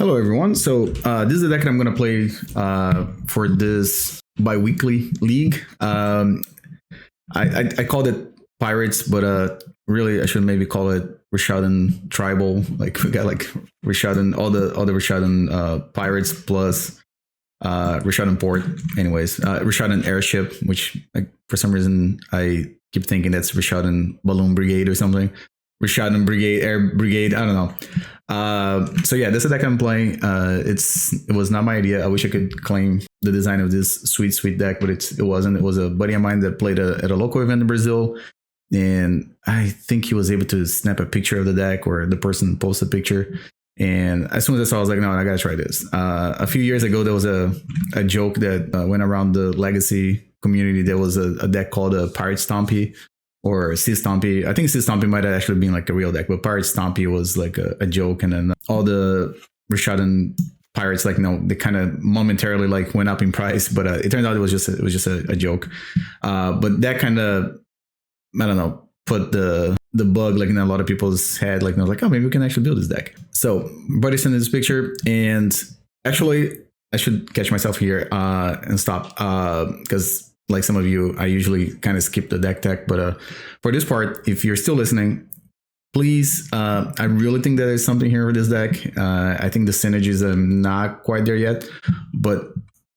Hello everyone. So this is the deck that I'm going to play for this bi-weekly league. I called it Pirates, but really I should maybe call it Rishadan Tribal. Like we got like Rishadan, all the Rishadan Pirates plus Rishadan Port. Anyways, Rishadan Airship, which like, for some reason I keep thinking that's Rishadan Balloon Brigade or something. Rishadan Brigade, Air Brigade, I don't know. So yeah, this is the deck I'm playing. It was not my idea. I wish I could claim the design of this sweet deck, but it wasn't. It was a buddy of mine that played at a local event in Brazil, and I think he was able to snap a picture of the deck, or the person posted a picture. And as soon as I saw, I was like, no, I gotta try this. A few years ago, there was a joke that went around the Legacy community. There was a deck called a Pirate Stompy, or Sea Stompy. I think Sea Stompy might have actually been like a real deck, but Pirate Stompy was like a joke. And then all the Rishadan Pirates, like, they kind of momentarily like went up in price, but it turned out it was just a joke. But that kind of, I don't know, put the bug like in a lot of people's head, like, like, oh, maybe we can actually build this deck. So buddy sent this picture, and actually I should catch myself here and stop because like some of you, I usually kind of skip the deck tech, but for this part, if you're still listening, please, I really think that there's something here with this deck. I think the synergies are not quite there yet, but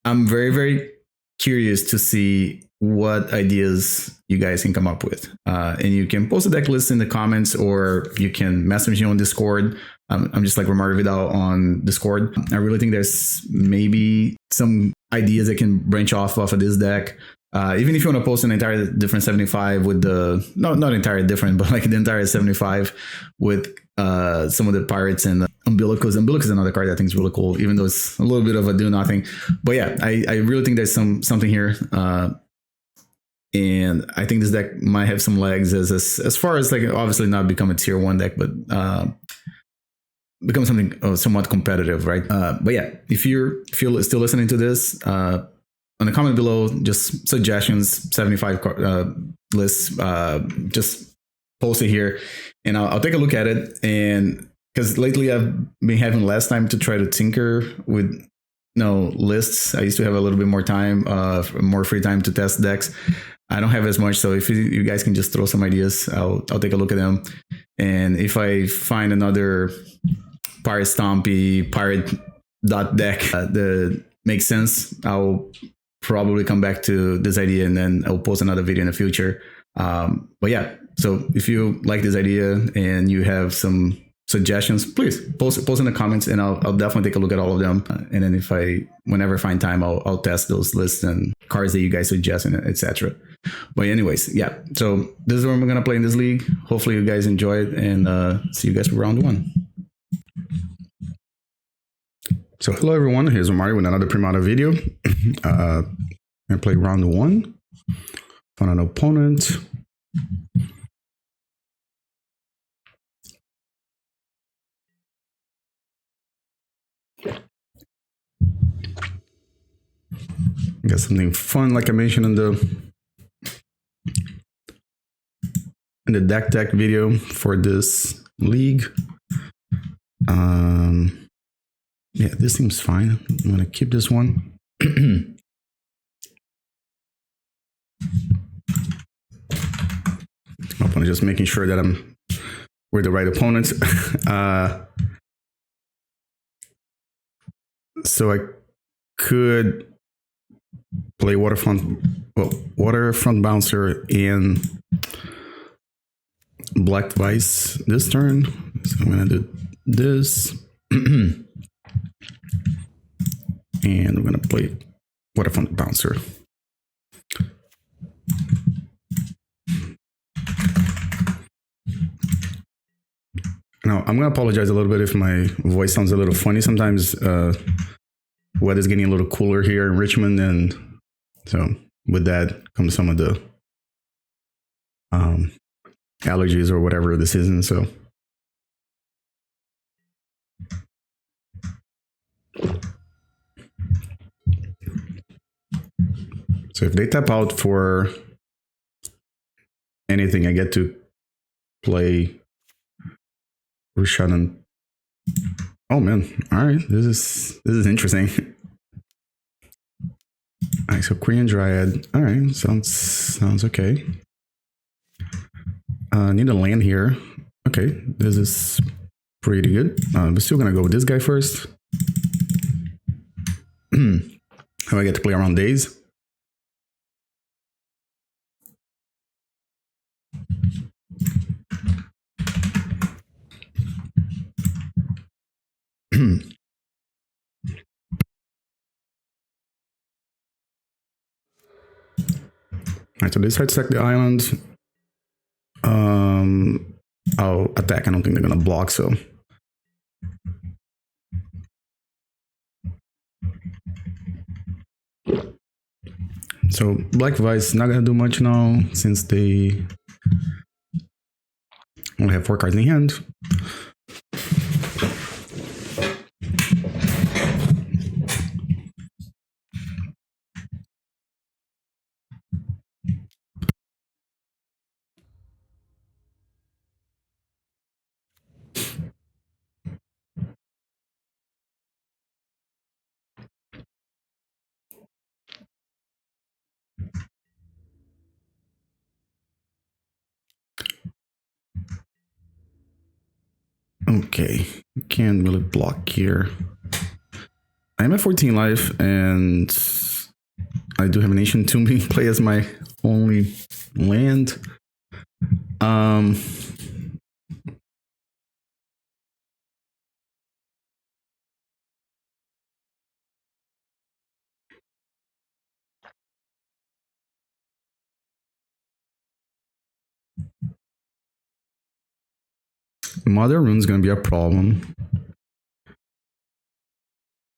I'm very, very curious to see what ideas you guys can come up with. And you can post a deck list in the comments, or you can message me on Discord. I'm just like romariovidal on Discord. I really think there's maybe some ideas that can branch off of this deck. Even if you want to post an entire different 75 with the, not entirely different, but like the entire 75 with some of the pirates and Umbilicus. Umbilicus is another card that I think is really cool, even though it's a little bit of a do nothing. But yeah, I really think there's something here. And I think this deck might have some legs as far as like obviously not become a tier 1 deck, but become something somewhat competitive, right? But yeah, if you're still listening to this, on the comment below, just suggestions, 75 lists, just post it here, and I'll take a look at it. And because lately I've been having less time to try to tinker with lists. I used to have a little bit more time, more free time to test decks. I don't have as much, so if you guys can just throw some ideas, I'll take a look at them. And if I find another Pirate Stompy Pirate dot deck that makes sense, I'll probably come back to this idea, and then I'll post another video in the future. But yeah, so if you like this idea and you have some suggestions, please post in the comments, and I'll definitely take a look at all of them. And then whenever I find time, I'll test those lists and cards that you guys suggest, and etc. But anyways, yeah, so this is what we're gonna play in this league. Hopefully you guys enjoy it, and see you guys for round 1. So hello everyone, here's Mario with another Premodern video. I'm gonna play round 1. Find an opponent. Got something fun, like I mentioned in the deck tech video for this league. Yeah, this seems fine. I'm gonna keep this one. I'm just making sure that I'm with the right opponents. So I could play Waterfront Bouncer and Black Vise this turn. So I'm gonna do this. And we're gonna play Waterfront Bouncer. Now, I'm gonna apologize a little bit if my voice sounds a little funny. Sometimes weather's getting a little cooler here in Richmond, and so with that comes some of the allergies or whatever the season. So if they tap out for anything, I get to play Rishadan Oh man! All right, this is interesting. All right, so Korean Dryad. All right, sounds okay. Need a land here. Okay, this is pretty good. We're still gonna go with this guy first. How I get to play around days. Alright, so this side select the island. I'll attack. I don't think they're gonna block, so. So Black Vise not gonna do much now since they only have 4 cards in hand. Okay, can't really block here. I'm at 14 life, and I do have an Ancient Tomb being played as my only land. Mother Rune's gonna be a problem.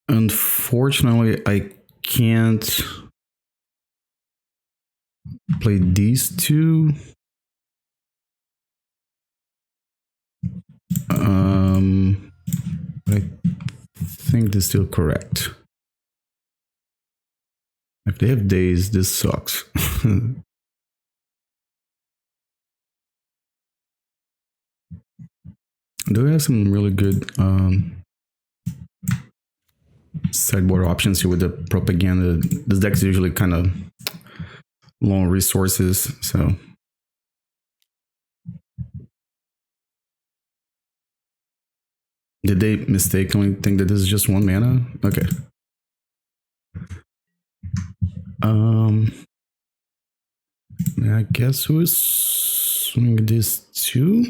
Unfortunately, I can't play these two. But I think this is still correct. If they have days, this sucks. Do we have some really good sideboard options here with the propaganda? This deck is usually kind of low on resources, so. Did they mistakenly think that this is just 1 mana? Okay. I guess we'll swing this too.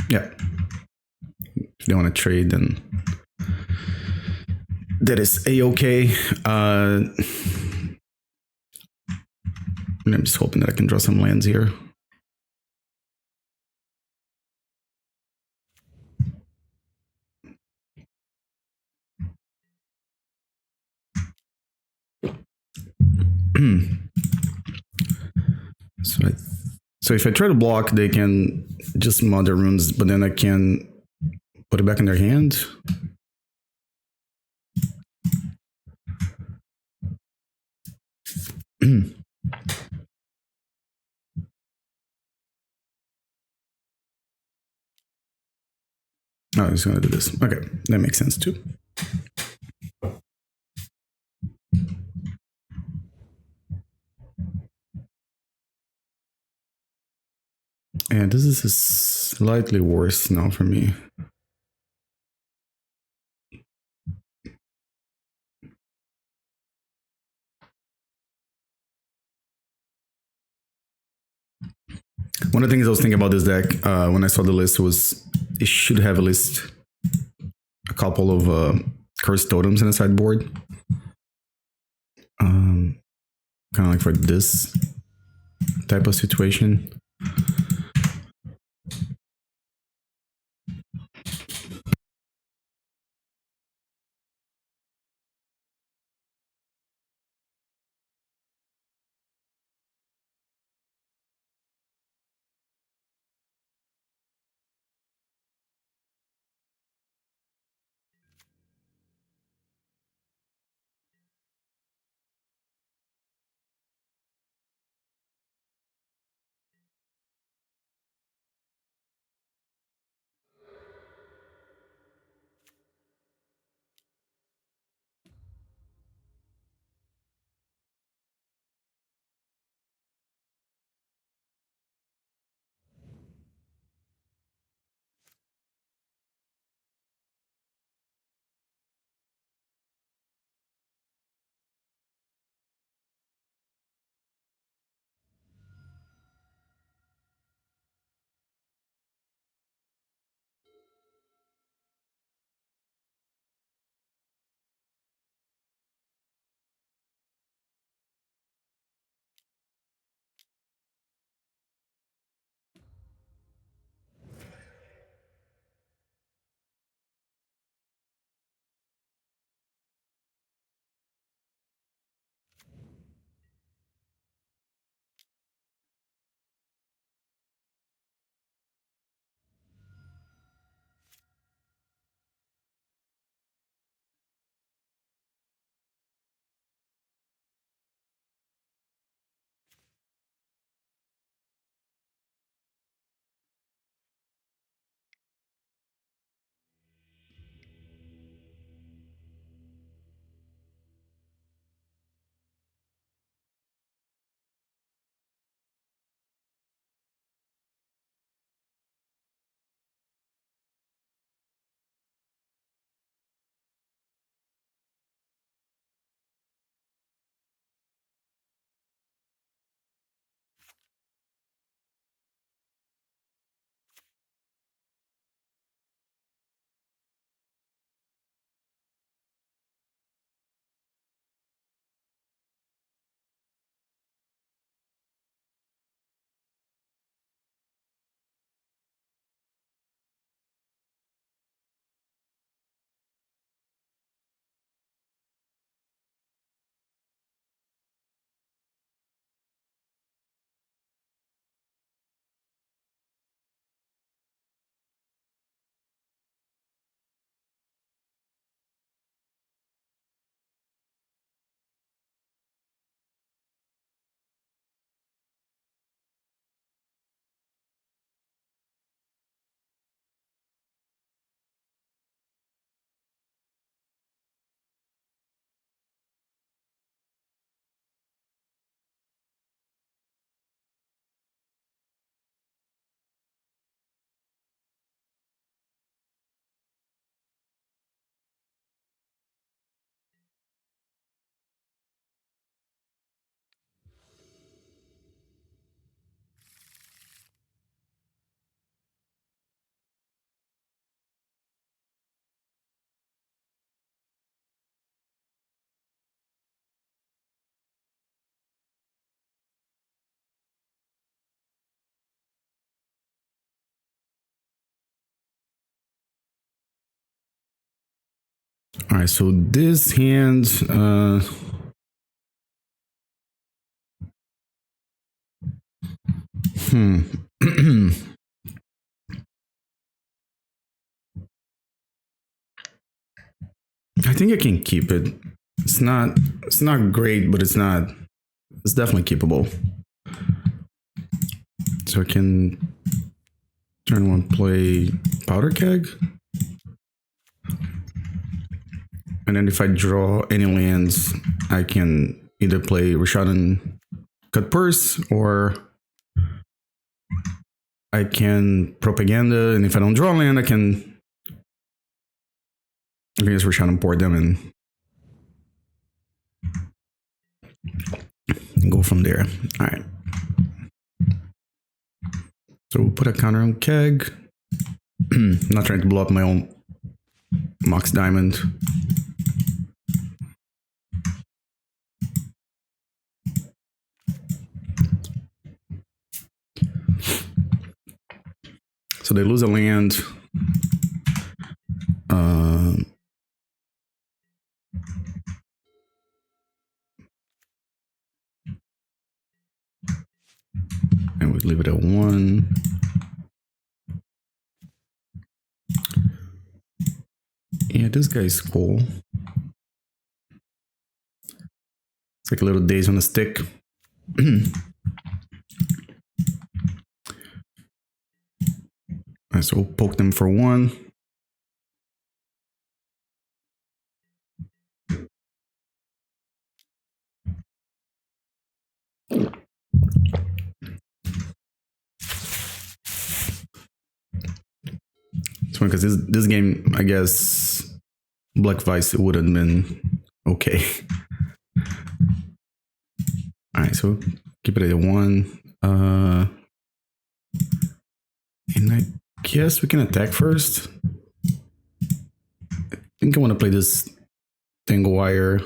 Yeah. If they want to trade, then that is a-okay. I'm just hoping that I can draw some lands here. So if I try to block, they can just mother runes, but then I can put it back in their hand. Oh, he's gonna do this. Okay, that makes sense too. And this is slightly worse now for me. One of the things I was thinking about this deck when I saw the list was it should have at least a couple of cursed totems in the sideboard. Kind of like for this type of situation. All right, so this hand, I think I can keep it. It's not great, but it's definitely keepable. So I can turn one, play Powder Keg. And then if I draw any lands, I can either play Rishadan Cutpurse or I can Propaganda. And if I don't draw a land, I can just Rishadan Port them and go from there. All right. So we'll put a counter on Keg. Not trying to blow up my own Mox Diamond. So they lose a land. And we leave it at 1. Yeah, this guy's cool. It's like a little days on a stick. Alright, so we'll poke them for 1. It's funny because this game, I guess, Black Vise, it would have been okay. Alright, so keep it at 1. And I guess we can attack first. I think I want to play this Tangle Wire.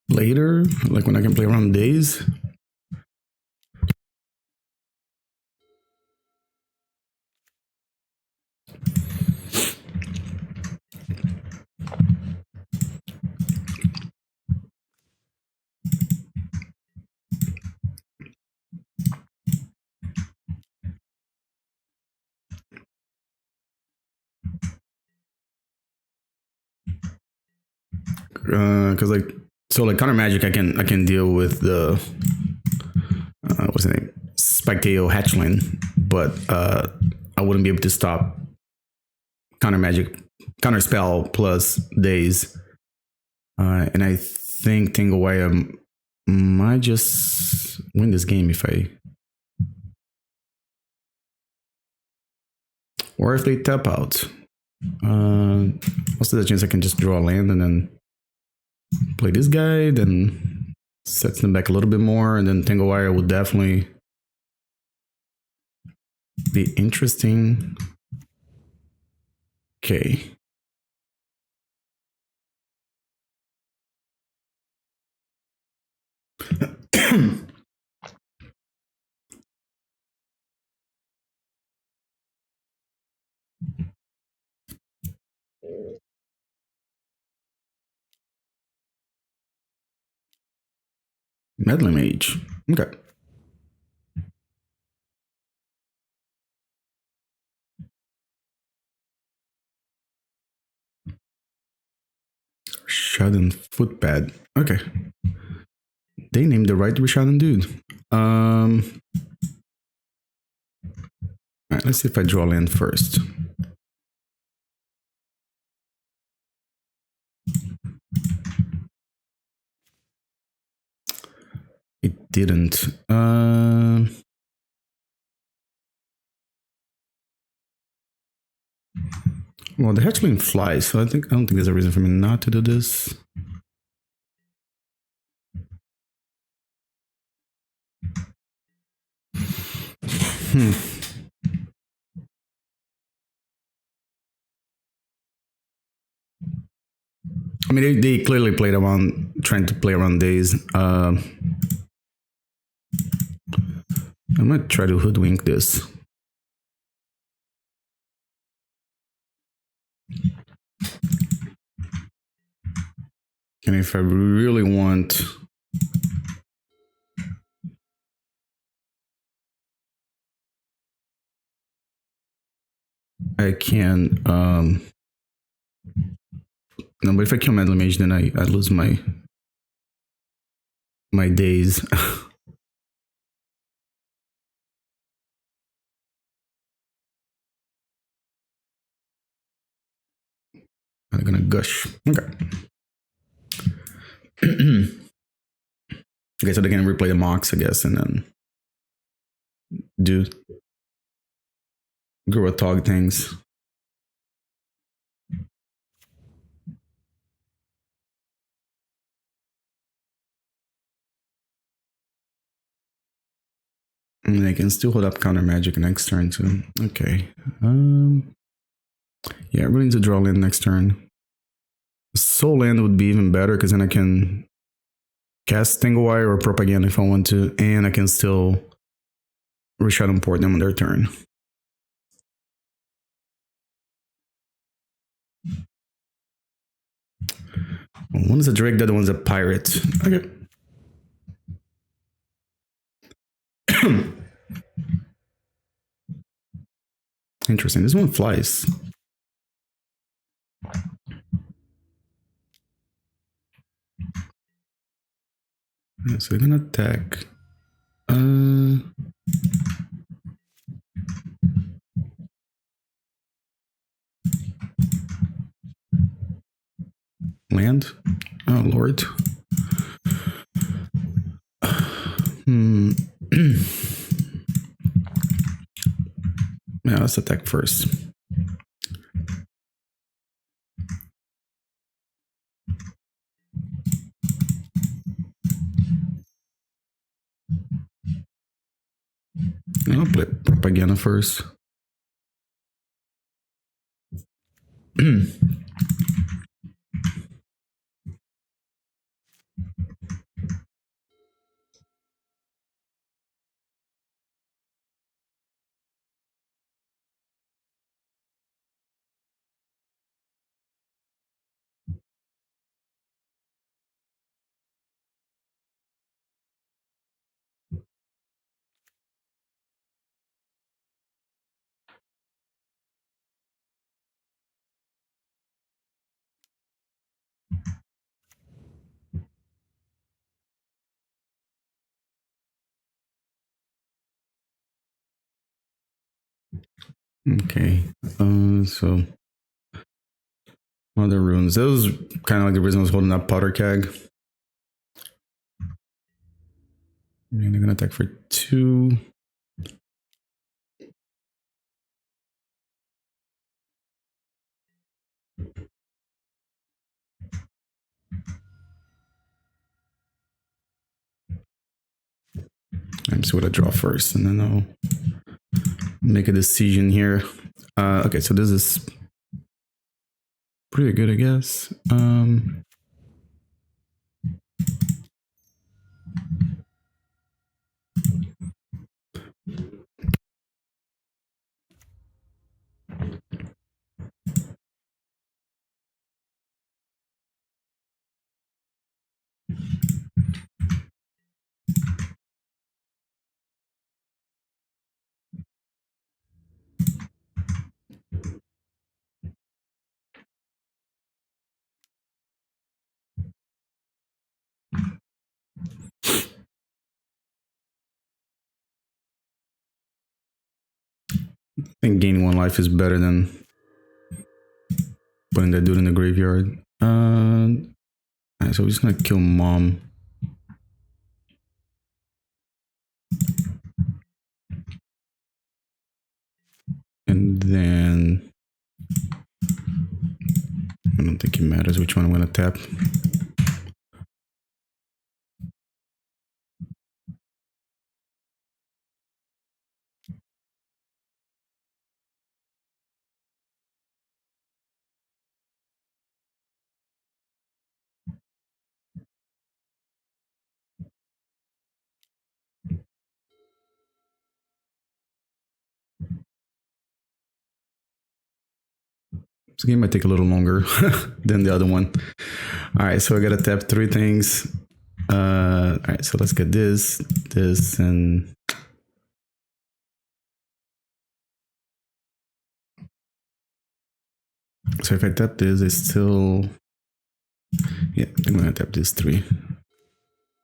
Later, like when I can play around days. Because like counter magic, I can deal with the what's the name, Spiketail Hatchling, but I wouldn't be able to stop counter magic, counter spell plus days, and I think Tangle Wire might just win this game if they tap out. What's the chance I can just draw a land and then play this guy, then sets them back a little bit more, and then Tangle Wire would definitely be interesting. Okay. Meddling Mage. Okay. Rishadan Footpad. Okay. They named the right Rishadan dude. Alright, let's see if I draw land first. It didn't. Well, the hatchling flies, so I don't think there's a reason for me not to do this. I mean, they clearly played around, trying to play around days. I might try to hoodwink this. And if I really want, I can, no, but if I kill Metal Mage, then I lose my days. I'm gonna gush. Okay. Okay, so they can replay the Mox, I guess, and then do Tog things. And they can still hold up counter magic next turn too. Okay. Yeah, I really need to draw land next turn. Soul Land would be even better because then I can cast Tangle Wire or Propaganda if I want to, and I can still Rishadan Port them on their turn. One is a Drake, the other one's a Pirate. Okay. Interesting. This one flies. Yeah, so they're gonna attack. Land? Oh, Lord. Yeah, let's attack first. I'll play Propaganda first. Okay, so other runes. That was kind of like the reason I was holding up Powder Keg. And they're gonna attack for 2. And see what I draw first, and then I'll make a decision here. Okay, so this is pretty good, I guess. I think gaining 1 life is better than putting that dude in the graveyard. Alright, so we're just gonna kill Mom. And then I don't think it matters which one I'm gonna tap. game might take a little longer than the other one. All right, so I gotta tap 3 things. All right, so let's get this, and so if I tap this, it's still, yeah, I'm gonna tap this 3.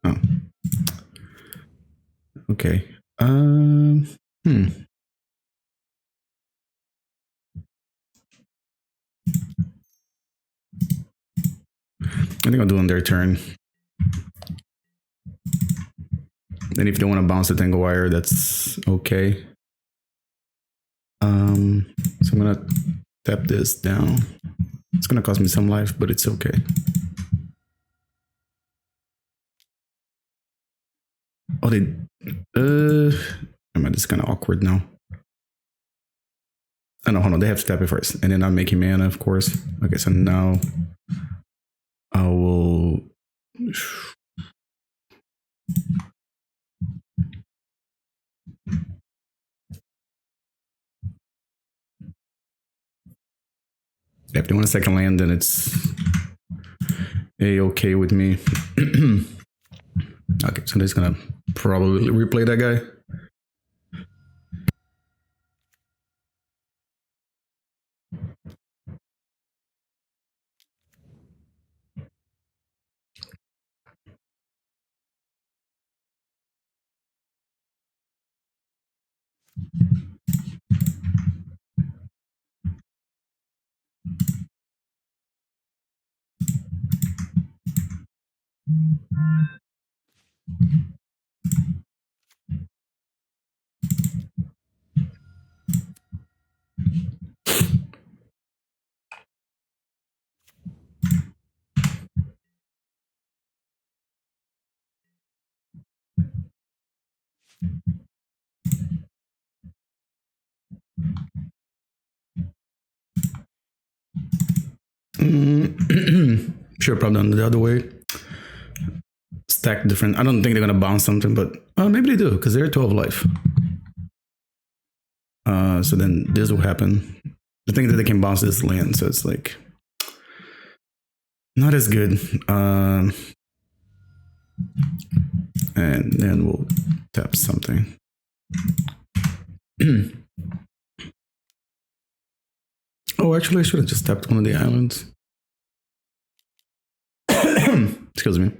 Oh, okay. I think I'll do on their turn. Then if they want to bounce the Tangle Wire, that's okay. So I'm gonna tap this down. It's gonna cost me some life, but it's okay. Oh, they. It's kind of awkward now. Oh no, hold on. They have to tap it first, and then I'm making mana, of course. Okay, so now I will. If they want a second land, then it's a-okay with me. Okay, so they're just gonna probably replay that guy. Sure, probably done the other way. Stack different. I don't think they're gonna bounce something, but maybe they do because they're 12 life. So then this will happen. The thing that they can bounce this land, so it's like not as good. And then we'll tap something. Oh, actually, I should have just tapped one of the islands. Excuse me.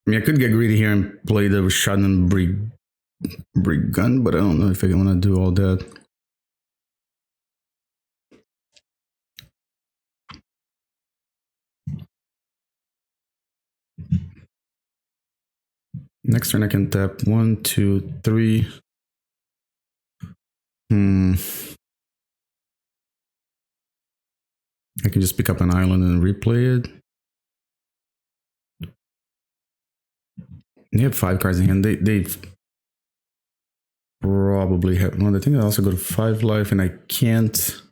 I mean, I could get greedy here and play the Rishadan Brigand, but I don't know if I want to do all that. Next turn I can tap 1, 2, 3. I can just pick up an island and replay it. They have 5 cards in hand. They probably have. Well, I think I also go to 5 life, and I can't.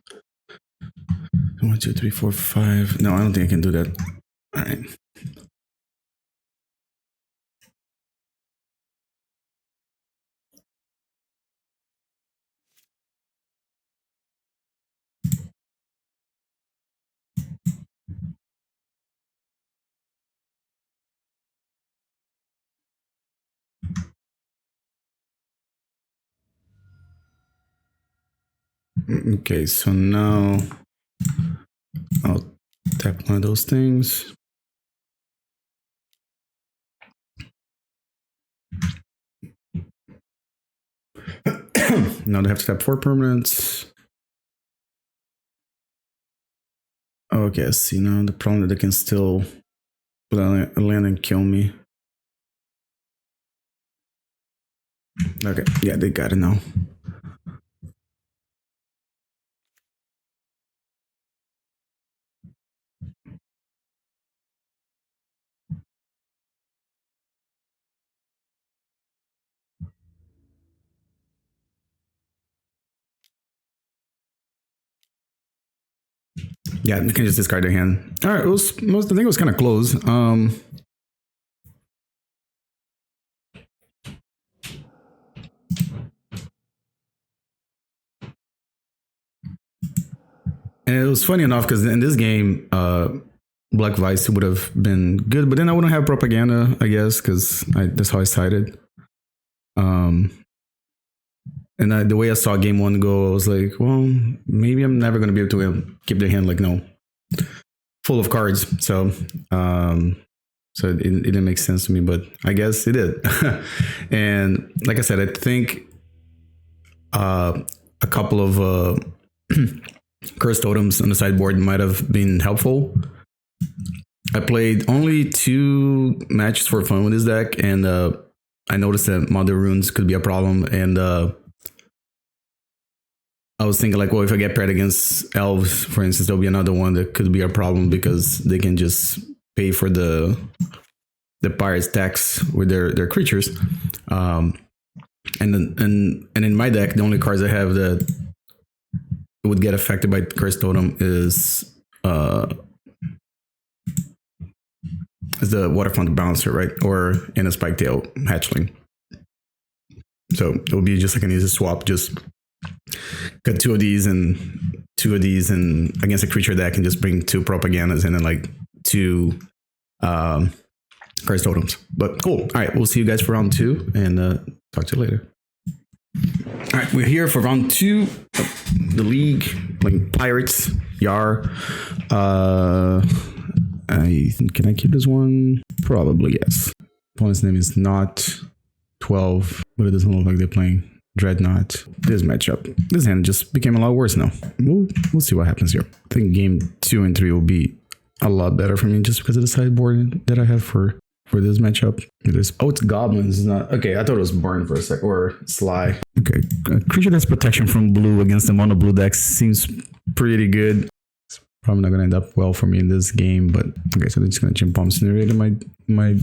1, 2, 3, 4, 5. No, I don't think I can do that. All right. Okay, so now I'll tap one of those things. Now they have to tap 4 permanents. Okay, I see now the problem that they can still land and kill me. Okay, yeah, they got it now. Yeah, you can just discard their hand. All right, I think it was kind of close. And it was funny enough because in this game, Black Vise would have been good, but then I wouldn't have propaganda, I guess, because that's how I sided. And the way I saw game 1 go, I was like, well, maybe I'm never going to be able to keep their hand full of cards. So it didn't make sense to me, but I guess it did. And like I said, I think a couple of Curse Totems on the sideboard might have been helpful. I played only 2 matches for fun with this deck, and I noticed that Mother Runes could be a problem, and I was thinking like, well, if I get paired against Elves, for instance, there'll be another one that could be a problem because they can just pay for the Pirates tax with their creatures. And in my deck, the only cards I have that would get affected by Curse Totem is the Waterfront Bouncer, right? And a Spiketail Hatchling. So it would be just like an easy swap, just cut 2 of these and against a creature deck and just bring 2 propagandas and then like 2 Curse Totems. But cool. All right, we'll see you guys for round 2 and talk to you later. All right, we're here for round 2 of the league, playing Pirates, Yar. Can I keep this one? Probably yes. Opponent's name is not 12, but it doesn't look like they're playing Dreadnought. This matchup, this hand just became a lot worse now. We'll see what happens here. I think game 2 and 3 will be a lot better for me just because of the sideboard that I have for this matchup. It's Goblins, not okay. I thought it was Burn for a sec, or Sly. Okay, creature that's protection from blue against the mono blue deck seems pretty good. It's probably not gonna end up well for me in this game, but okay. So they're just gonna Chimp Bomb Incinerator my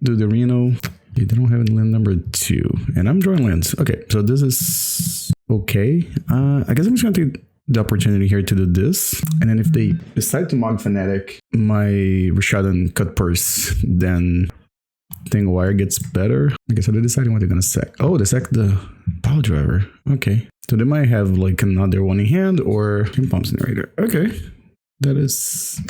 do the Reno. Yeah, they don't have land number 2, and I'm drawing lands. Okay, so this is okay. I guess I'm just gonna take the opportunity here to do this, and then if they decide to Mog Fanatic my Rishadan Cutpurse, then Tangle Wire gets better. Okay, so they're deciding what they're gonna sack. Oh, they sack the Power Driver. Okay, so they might have like another one in hand or Chimp Bomb Incinerator. Okay. That is,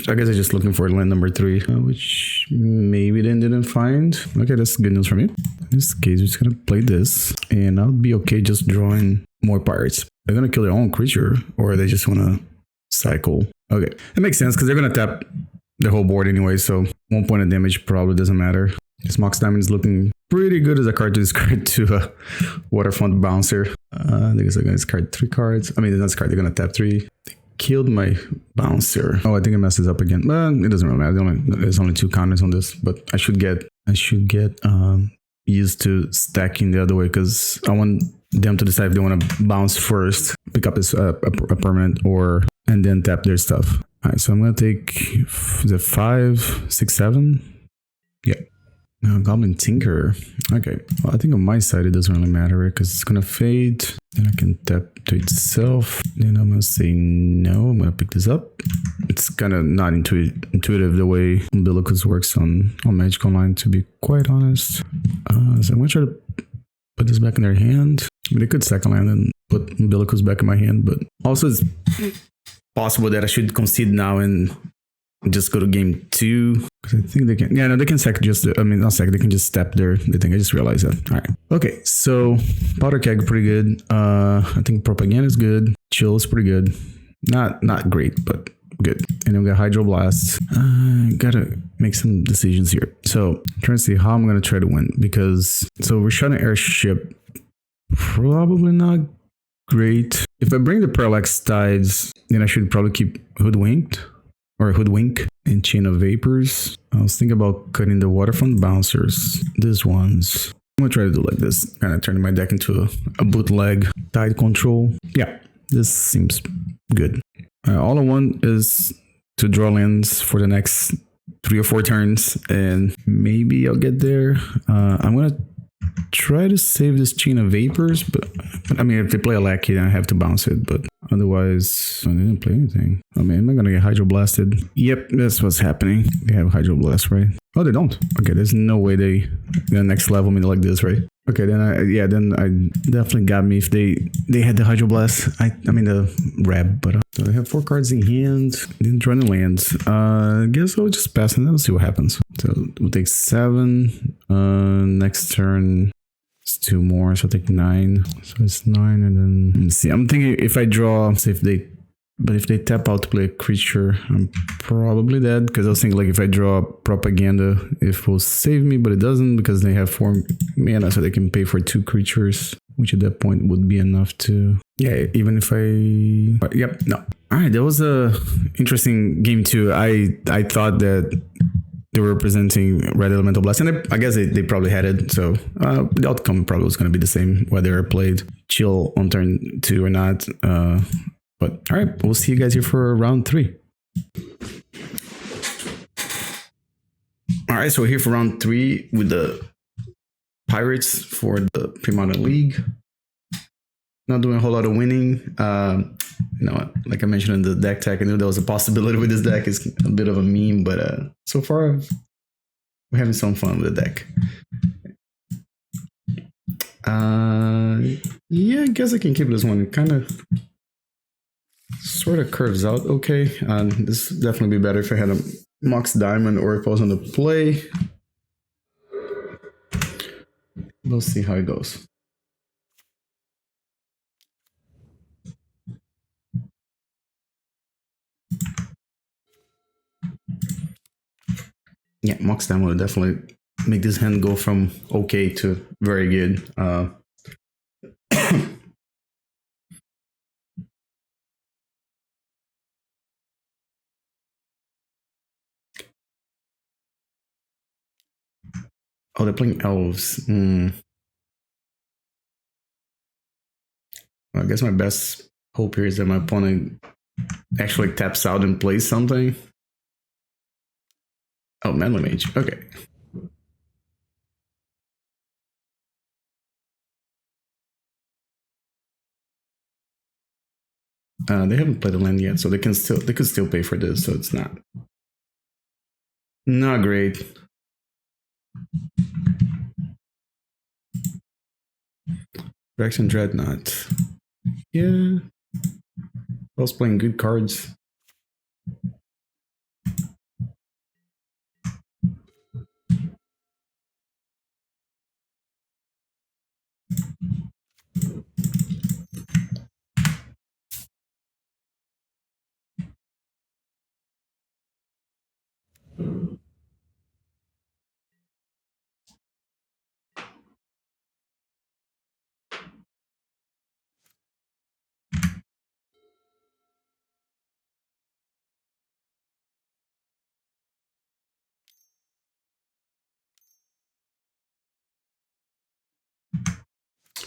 I guess I'm just looking for land number 3, which maybe they didn't find. Okay, that's good news for me. In this case, we're just gonna play this, and I'll be okay just drawing more Pirates. They're gonna kill their own creature, or they just wanna cycle. Okay, it makes sense because they're gonna tap the whole board anyway, so 1 point of damage probably doesn't matter. This Mox Diamond is looking pretty good as a card to discard to a Waterfront Bouncer. I think they're gonna discard 3 cards. I mean, they're not discard, they're gonna tap 3. Killed my Bouncer. Oh, I think I messed this up again. But it doesn't really matter. There's only 2 counters on this, but I should get used to stacking the other way because I want them to decide if they want to bounce first, pick up a permanent, and then tap their stuff. All right, so I'm gonna take the 5, 6, 7. Yeah. Goblin Tinker. Okay. Well, I think on my side it doesn't really matter because it's gonna fade. Then I can tap to itself. Then I'm gonna say no. I'm gonna pick this up. It's kind of not intuitive the way Umbilicus works on Magic Online, to be quite honest. So I'm gonna try to put this back in their hand. I mean, they could second land and put Umbilicus back in my hand, but also it's possible that I should concede now and just go to game 2. Because I think they can. Yeah, no, they can sack just. I mean, not sack. They can just step their thing. I just realized that. All right. Okay. So Powder Keg pretty good. I think Propaganda is good. Chill is pretty good. Not great, but good. And then we got Hydroblast. Gotta make some decisions here. So trying to see how I'm gonna try to win, because Rishadan Airship probably not great. If I bring the Parallax Tides, then I should probably keep Hoodwink and Chain of Vapors. I was thinking about cutting the Waterfront Bouncers. These ones. I'm gonna try to do like this, kind of turning my deck into a bootleg Tide control. Yeah, this seems good. All I want is to draw lands for the next 3 or 4 turns, and maybe I'll get there. I'm gonna try to save this Chain of Vapors, but I mean, if they play a Lackey, then I have to bounce it, but otherwise, I didn't play anything. I mean, am I gonna get Hydroblasted? Yep, that's what's happening. They have Hydroblast, right? Oh, they don't. Okay, there's no way they gonna next level me like this, right? Okay, then I definitely got me if they had the Hydroblast. I mean the Rab, but so they have 4 cards in hand. Didn't draw any lands. I guess I'll just pass and then see what happens. So we'll take 7. Next turn it's 2 more, so I'll take 9. So it's 9, and then let's see. I'm thinking if I draw, see if they tap out to play a creature, I'm probably dead, because I was thinking like if I draw Propaganda, it will save me, but it doesn't, because they have 4 mana, so they can pay for 2 creatures, which at that point would be enough to, yeah, even if yep, no. All right, that was a interesting game too. I thought that they were representing Red Elemental Blast, and I guess they probably had it, so the outcome probably was going to be the same, whether I played Chill on turn 2 or not. But all right, we'll see you guys here for round 3. All right, so we're here for round 3 with the Pirates for the Premodern League. Not doing a whole lot of winning. You know, like I mentioned in the deck tech, I knew there was a possibility with this deck. It's a bit of a meme, but so far we're having some fun with the deck. Yeah, I guess I can keep this one. It kind of sort of curves out okay. This would definitely be better if I had a Mox Diamond or if I was on the play. We'll see how it goes. Yeah, Mox Diamond will definitely make this hand go from okay to very good. Oh, they're playing elves. I guess my best hope here is that my opponent actually taps out and plays something. Oh, Meddling Mage. Okay. They haven't played a land yet, so they could still pay for this, so it's not great. Reaction Dreadnought. Yeah. I was playing good cards.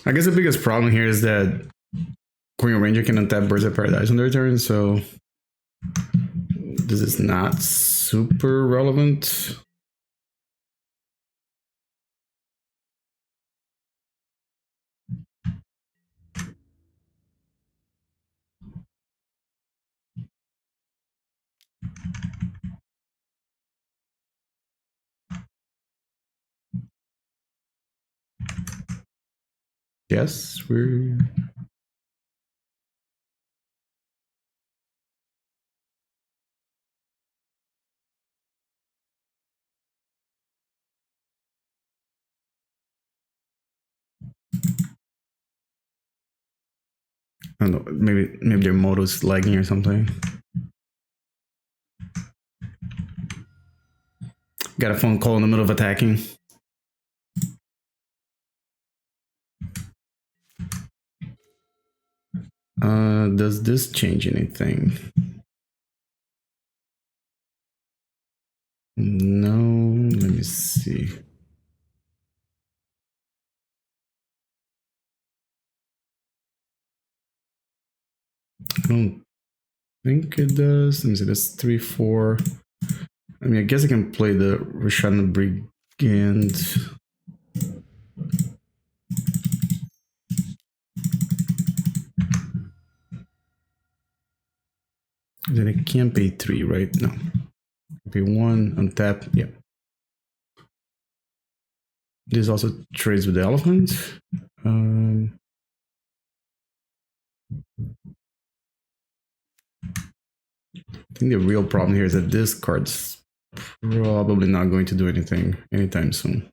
I guess the biggest problem here is that Queen Ranger can untap Birds of Paradise on their turn, so this is not super relevant. Yes, we're... I don't know, maybe their moto's lagging or something. Got a phone call in the middle of attacking. Does this change anything? No, let me see. I don't think it does. Let me see, that's 3-4. I mean, I guess I can play the Rishadan Brigand. Then it can't pay 3, right? No. Pay 1, untap, yeah. This also trades with the elephant. I think the real problem here is that this card's probably not going to do anything anytime soon.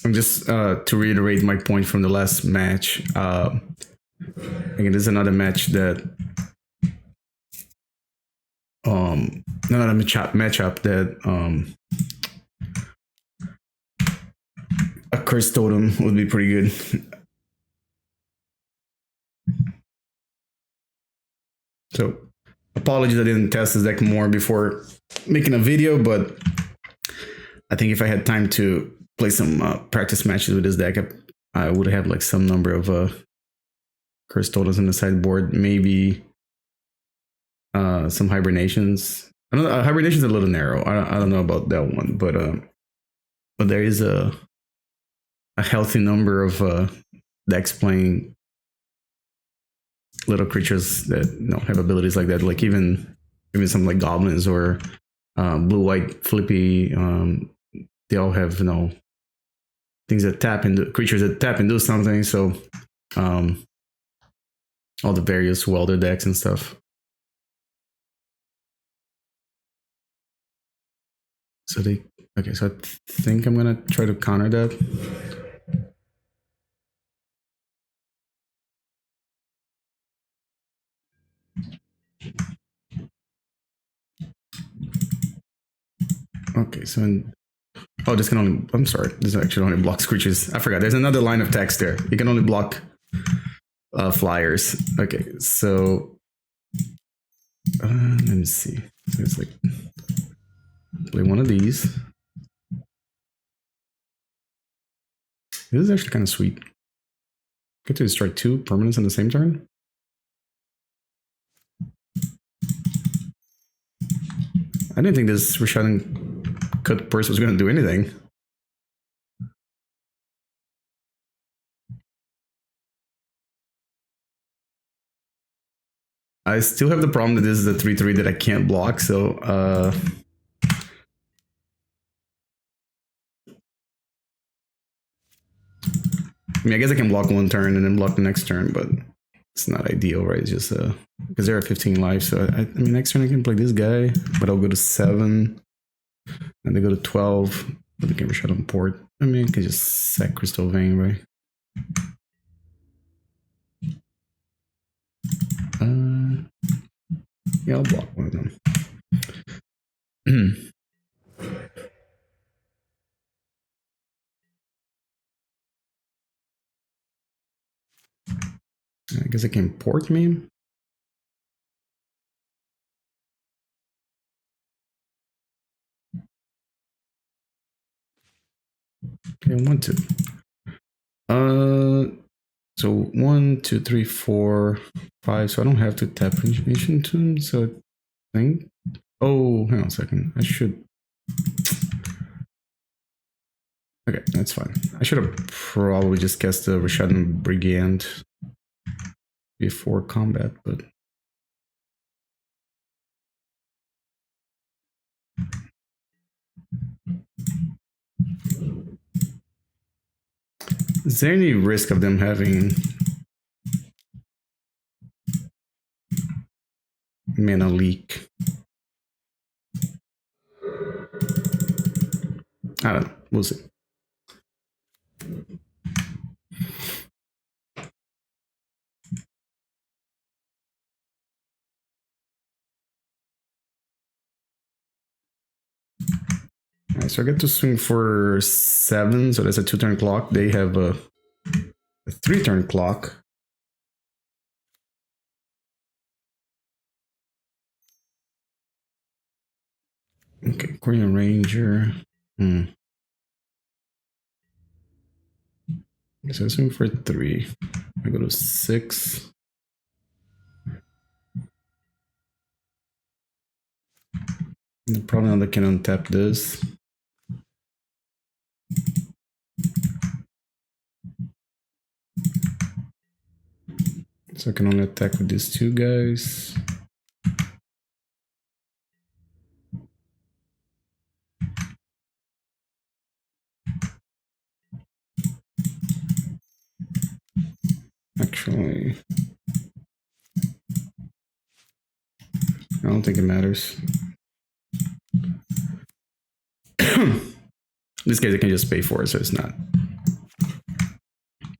I'm just to reiterate my point from the last match. Again, this is another match that another matchup that a curse totem would be pretty good. So apologies I didn't test this deck more before making a video, but I think if I had time to play some practice matches with this deck, I would have like some number of curse totals in the sideboard, maybe some hibernations. I don't know, hibernation's a little narrow. I don't know about that one, but there is a healthy number of decks playing little creatures that have abilities like that, like even some like goblins or blue-white flippy. They all have things that tap into creatures that tap and do something. So all the various welder decks and stuff. So okay, so I think I'm gonna try to counter that. Okay, so this can only, I'm sorry, this actually only blocks creatures. I forgot, there's another line of text there. You can only block flyers. Okay, so let me see. So it's like, play one of these. This is actually kind of sweet. Get to destroy 2 permanents on the same turn. I didn't think this Rishadan Cutpurse was going to do anything. I still have the problem that this is a 3/3 that I can't block, so I mean, I guess I can block one turn and then block the next turn, but it's not ideal, right? It's just because they're at 15 life, so I mean, next turn I can play this guy, but I'll go to 7, and they go to 12. But they can Rishadan Port. I mean, I can just sack Crystal Vein, right? Yeah, I'll block one of them. I guess I can port me. Okay, 1, 2. So 1, 2, 3, 4, 5. So I don't have to tap Information Tune. So I think. Oh, hang on a second. I should. Okay, that's fine. I should have probably just cast the Rishadan Brigand before combat, but. Is there any risk of them having mana leak? I don't know. We'll see. Alright, so I get to swing for 7, so that's a 2-turn clock. They have a 3-turn clock. Okay, Green Ranger. So I swing for 3. I go to 6. Probably not can untap this. So I can only attack with these 2 guys. Actually, I don't think it matters. This case I can just pay for it, so it's not.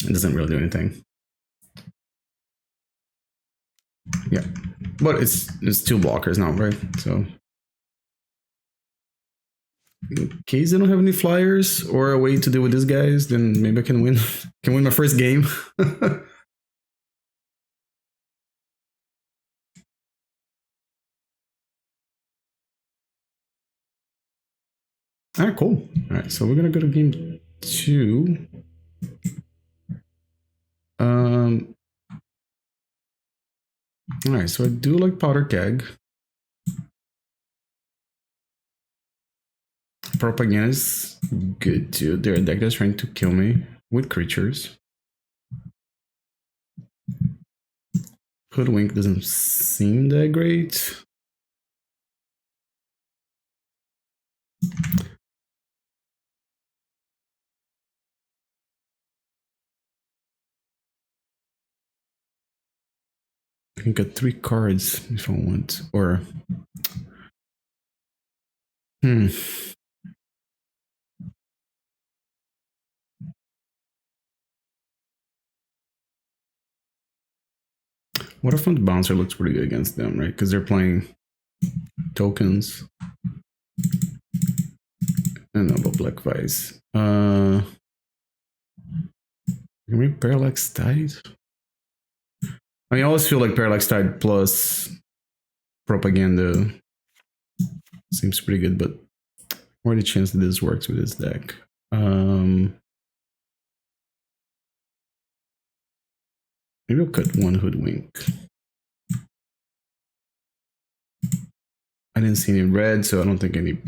It doesn't really do anything. Yeah, but it's 2 blockers now, right? So in case I don't have any flyers or a way to deal with these guys, then maybe I can win. Can win my first game. All right, cool. All right, so we're gonna go to game 2. All right, so I do like Powder Keg. Propaganda is good too. They're a deck that's trying to kill me with creatures. Hoodwink doesn't seem that great. I can get 3 cards if I want, or Waterfront Bouncer looks pretty good against them, right? Because they're playing tokens. I don't know about Black Vise. Can we Parallax Tide? I always feel like Parallax Tide plus Propaganda seems pretty good, but what are the chances that this works with this deck? Maybe I'll cut 1 Hoodwink. I didn't see any red, so I don't think any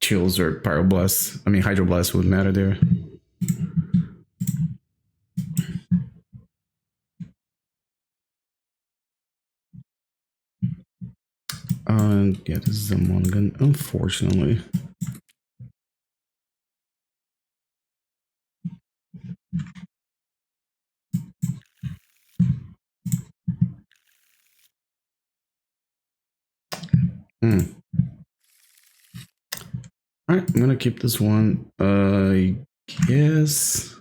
chills or Pyroblast, Hydroblast would matter there. Yeah, this is a Mongan, unfortunately. Alright, I'm gonna keep this one. I guess.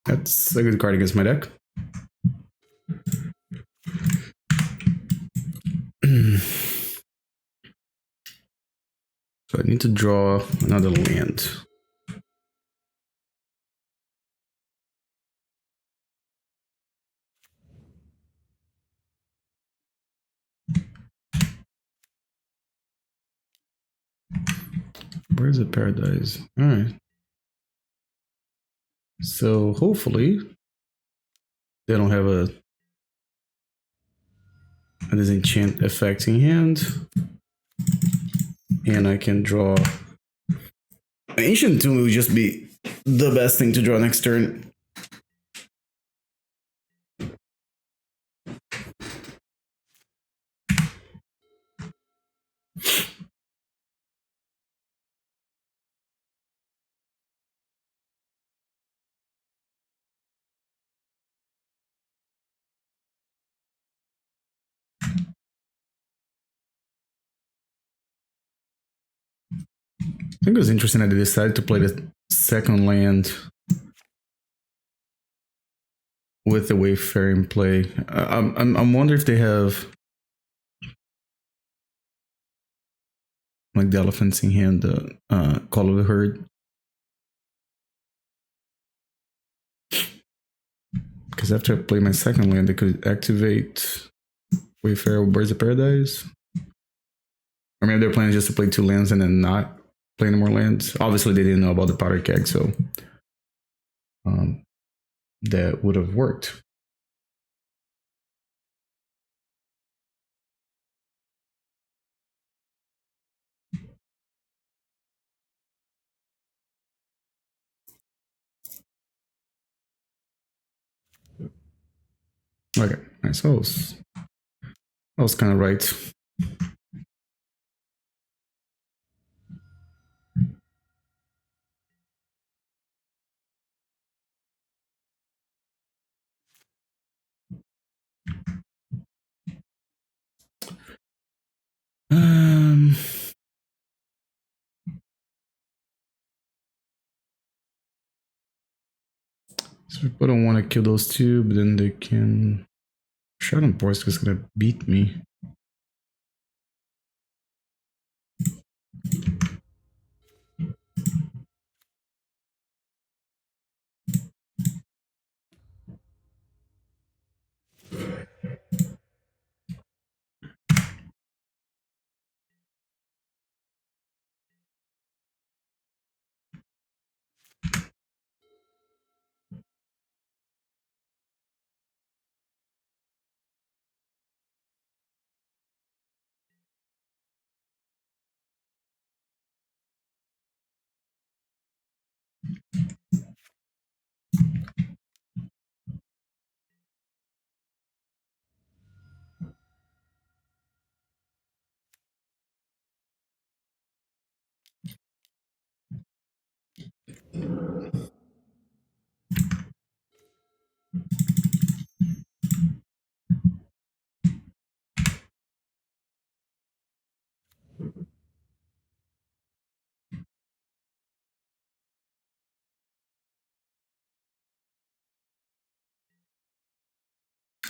That's a good card against my deck. So I need to draw another land. Where's the Paradise? All right. So hopefully they don't have a disenchant effect in hand, and I can draw. Ancient Tomb would just be the best thing to draw next turn. I think it was interesting that they decided to play the second land with the Wayfarer in play. I'm wondering if they have like the elephants in hand, Call of the Herd. Because after I play my second land, I could activate Wayfarer with Birds of Paradise. Or maybe they're planning just to play 2 lands and then not play any more lands. Obviously, they didn't know about the Powder Keg, so that would have worked. Okay, nice. So I was kind of right. So I don't want to kill those 2, but then they can. Rishadan Port is gonna beat me.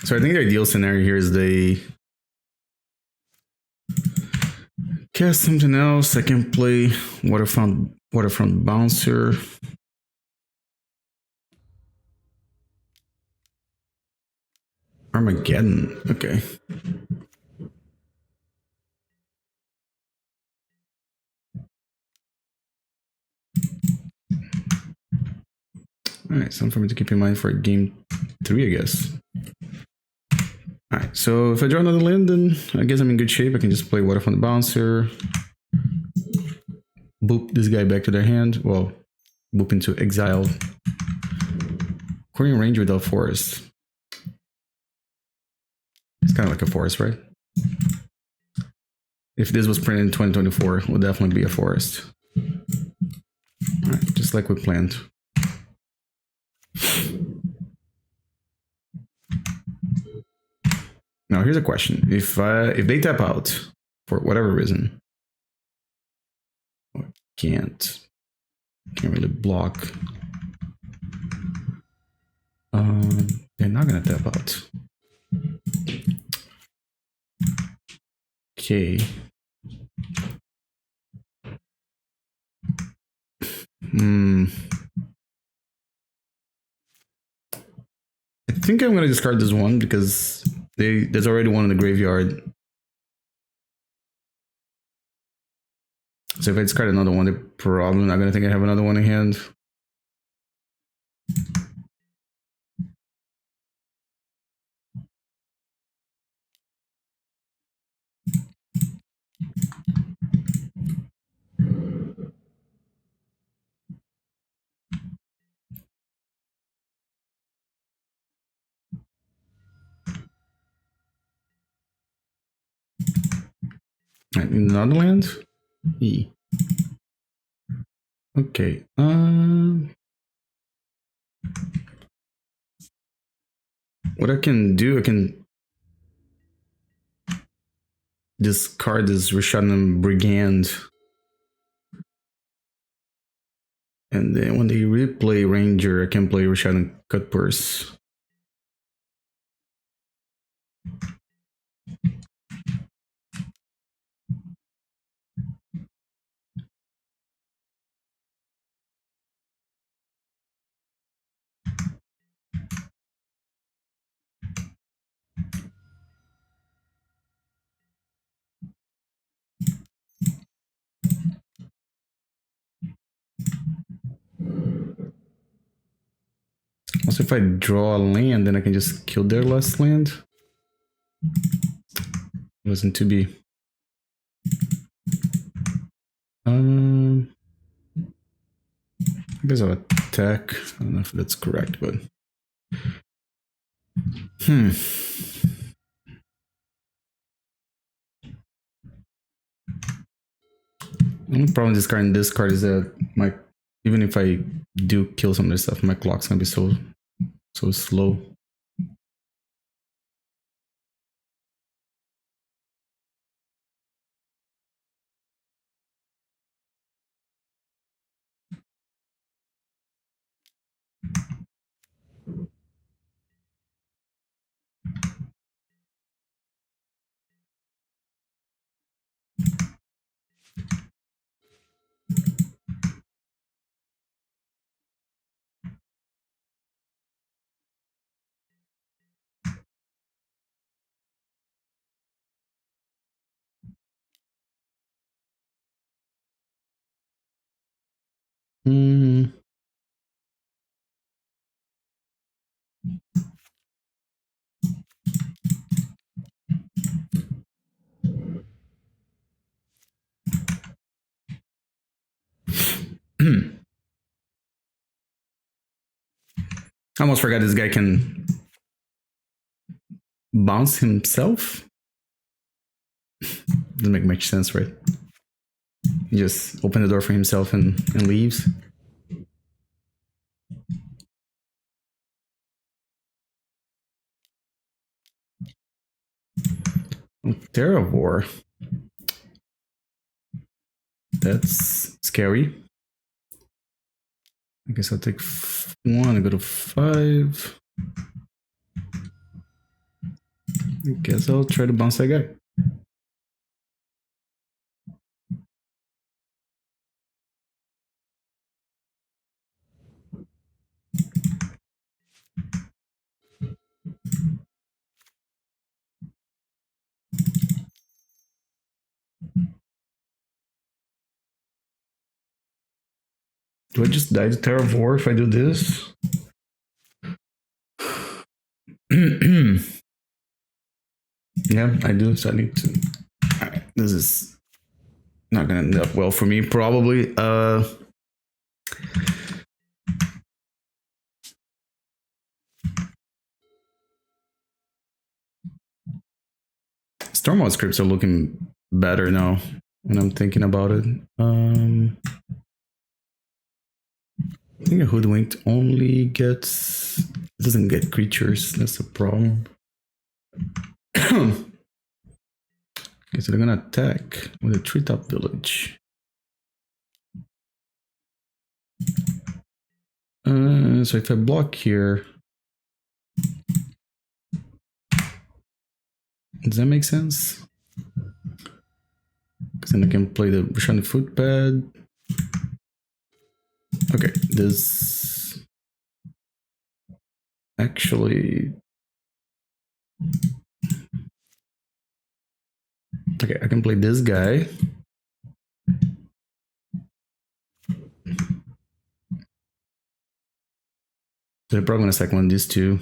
So I think the ideal scenario here is they cast something else. I can play Waterfront Bouncer. Armageddon. Okay. Alright, something for me to keep in mind for game 3, I guess. Alright, so if I draw another land, then I guess I'm in good shape. I can just play Waterfront Bouncer. Boop this guy back to their hand. Well, boop into exile. Courier range without forest. It's kind of like a forest, right? If this was printed in 2024, it would definitely be a forest. Alright, just like we planned. Now here's a question: if they tap out for whatever reason, can't really block. They're not gonna tap out. Okay. I think I'm gonna discard this one because there's already one in the graveyard. So if I discard another one, they're probably not gonna think I have another one in hand. Right, another land? E. Okay. What I can do, I can discard this Rishadan Brigand And then when they replay Ranger, I can play Rishadan Cutpurse. Also, if I draw a land, then I can just kill their last land. It wasn't to be. I guess I'll attack. I don't know if that's correct, but The only problem discarding this card is that my even if I do kill some of this stuff, my clock's gonna be so slow. I almost forgot this guy can bounce himself. Doesn't make much sense, right? He just opened the door for himself and leaves. Terravore. That's scary. I guess I'll take 1 and go to 5. I guess I'll try to bounce that guy. Do I just die to Terravore if I do this? Yeah, I do, so I need to... Alright, this is not gonna end up well for me, probably. Tormod scripts are looking better now when I'm thinking about it. I think a Hoodwinked only gets... It doesn't get creatures, that's the problem. Okay, so they're gonna attack with a treetop village. So if I block here... Does that make sense? Because then I can play the Rishadan Footpad. Okay, this actually... Okay, I can play this guy. So I'm probably gonna sack one of these two.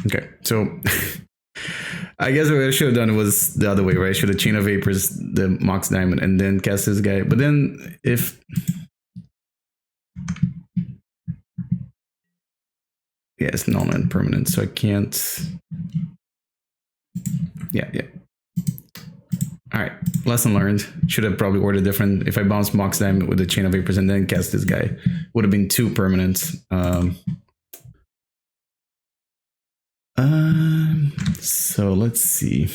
Okay, so I guess what I should have done was the other way, right? I should have Chain of Vapors, the Mox Diamond, and then cast this guy. But then if... Yeah, it's non-land permanent, so I can't... Yeah. Alright, lesson learned. Should have probably ordered different. If I bounced Mox Diamond with the Chain of Vapors and then cast this guy, would have been 2 permanents. So let's see.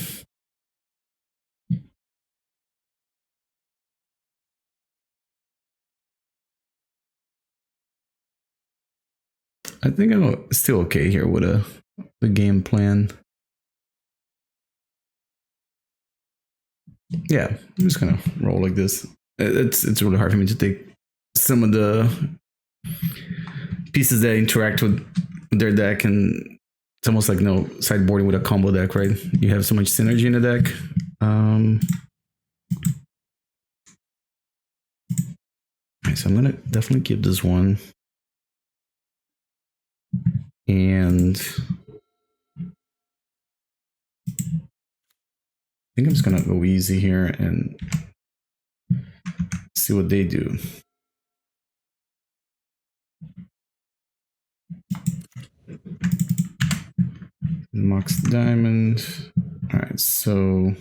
I think I'm still okay here with the game plan. Yeah, I'm just gonna roll like this. It's really hard for me to take some of the pieces that interact with their deck, and it's almost like no sideboarding with a combo deck, right? You have so much synergy in the deck. So I'm gonna definitely keep this one, and I think I'm just gonna go easy here and see what they do. Mox Diamond. Alright, so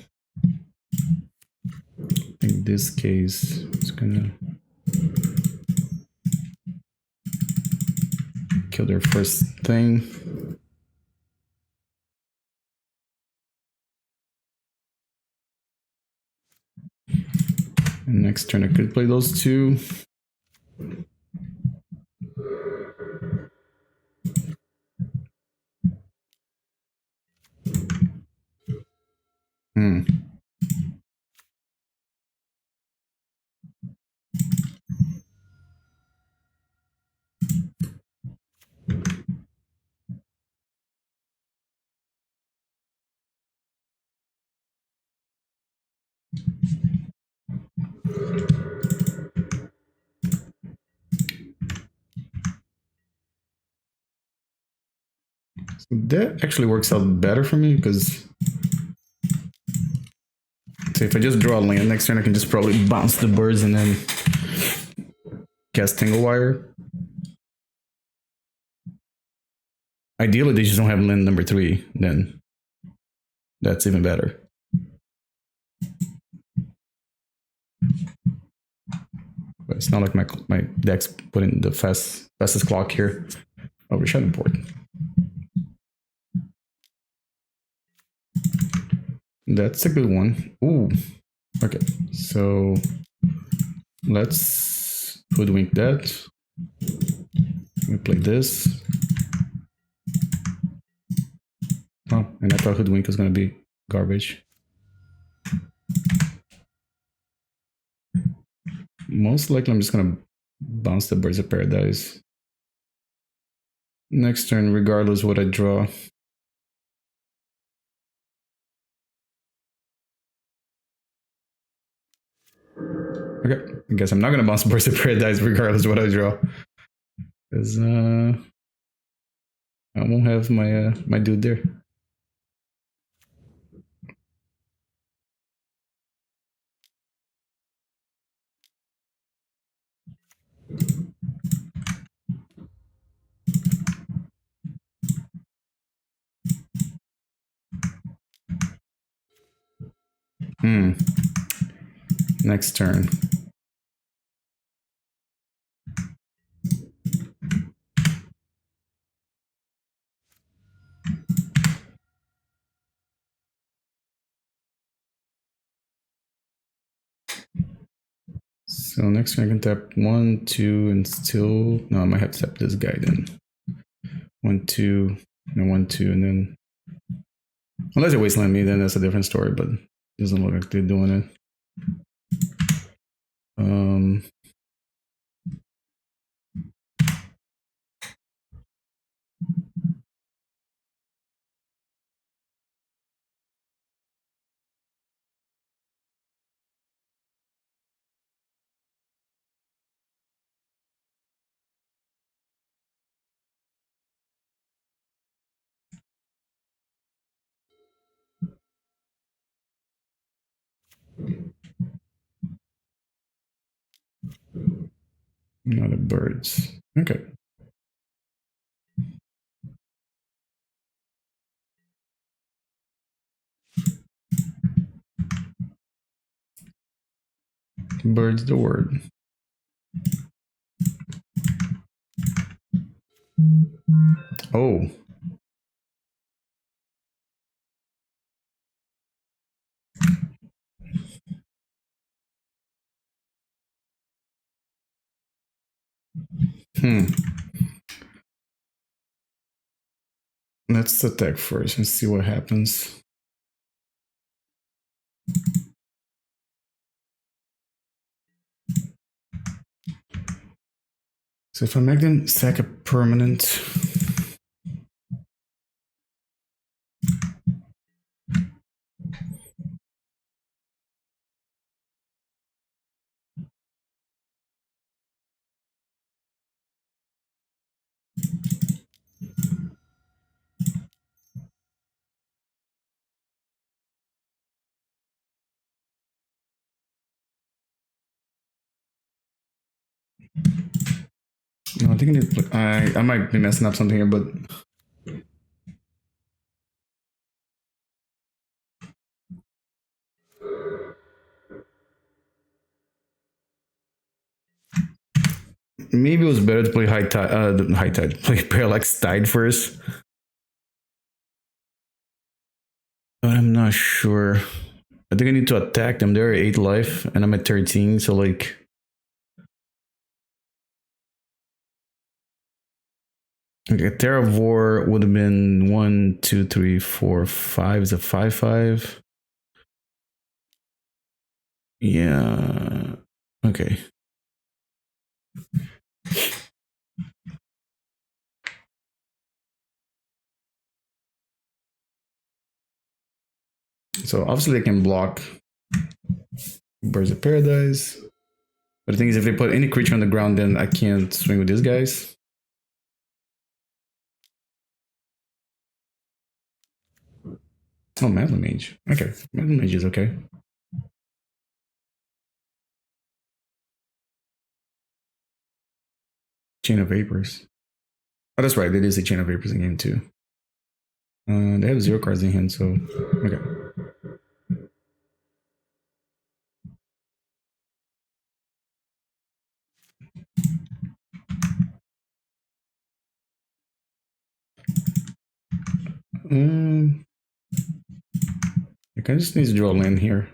in this case, it's gonna kill their first thing. And next turn I could play those two. So that actually works out better for me because so if I just draw a land next turn, I can just probably bounce the birds and then cast Tangle Wire. Ideally, they just don't have land number 3, then that's even better. But it's not like my deck's putting the fastest clock here. Oh, Rishadan Port. That's a good one. Ooh. Okay, so let's hoodwink that. We play this. Oh, and I thought hoodwink was gonna be garbage. Most likely I'm just gonna bounce the Birds of Paradise. Next turn, regardless what I draw. Okay, I guess I'm not gonna bounce Birds of Paradise regardless what I draw. Because I won't have my my dude there. Next turn. So next turn I can tap 1, 2, and still... No, I might have to tap this guy then. 1, 2, and 1, 2, and then... Unless they wasteland me, then that's a different story, but it doesn't look like they're doing it. Not a birds. Okay. Bird's the word. Oh. Let's attack first and see what happens. So if I make them sack a permanent. No, I think I might be messing up something here, but maybe it was better to play high tide, play Parallax Tide first. But I'm not sure. I think I need to attack them. They're 8 life, and I'm at 13, so like. Okay, Terravore would have been 1, 2, 3, 4, 5. Is a 5/5? Yeah. Okay. So obviously they can block Birds of Paradise. But the thing is, if they put any creature on the ground, then I can't swing with these guys. Oh, Metal Mage. Okay, Metal Mage is okay. Chain of Vapors. Oh, that's right. They did say Chain of Vapors in game 2. They have 0 cards in hand, so okay. I kind of just need to draw a land here.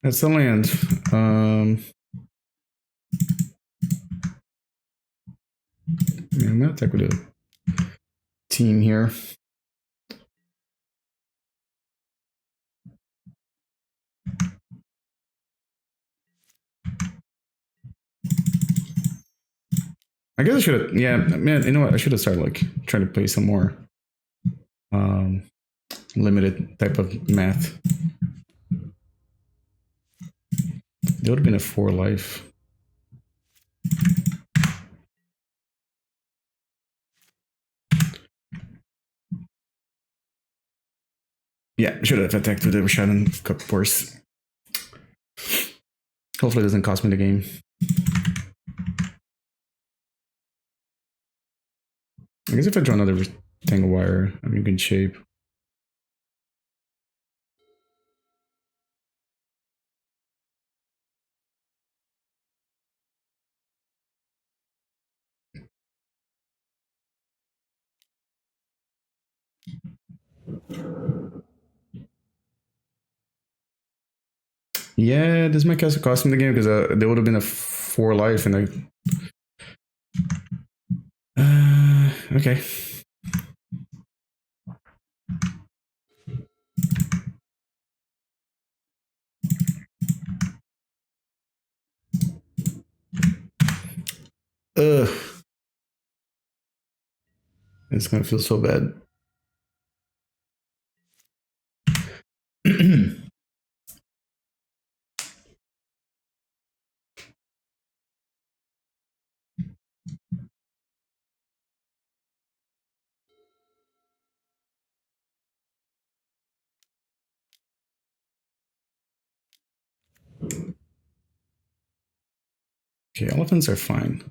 That's a land. Yeah, I'm gonna attack with a team here. I guess I should have. Yeah, man. You know what? I should have started like trying to play some more limited type of math. They would have been a 4 life. Yeah, should have attacked with the Rishadan Cutpurse. Hopefully it doesn't cost me the game. I guess if I draw another Tangle Wire, I'm in good shape. Yeah, this might cost me the game because there would have been a 4 life and okay. Ugh. It's gonna feel so bad. Okay, elephants are fine.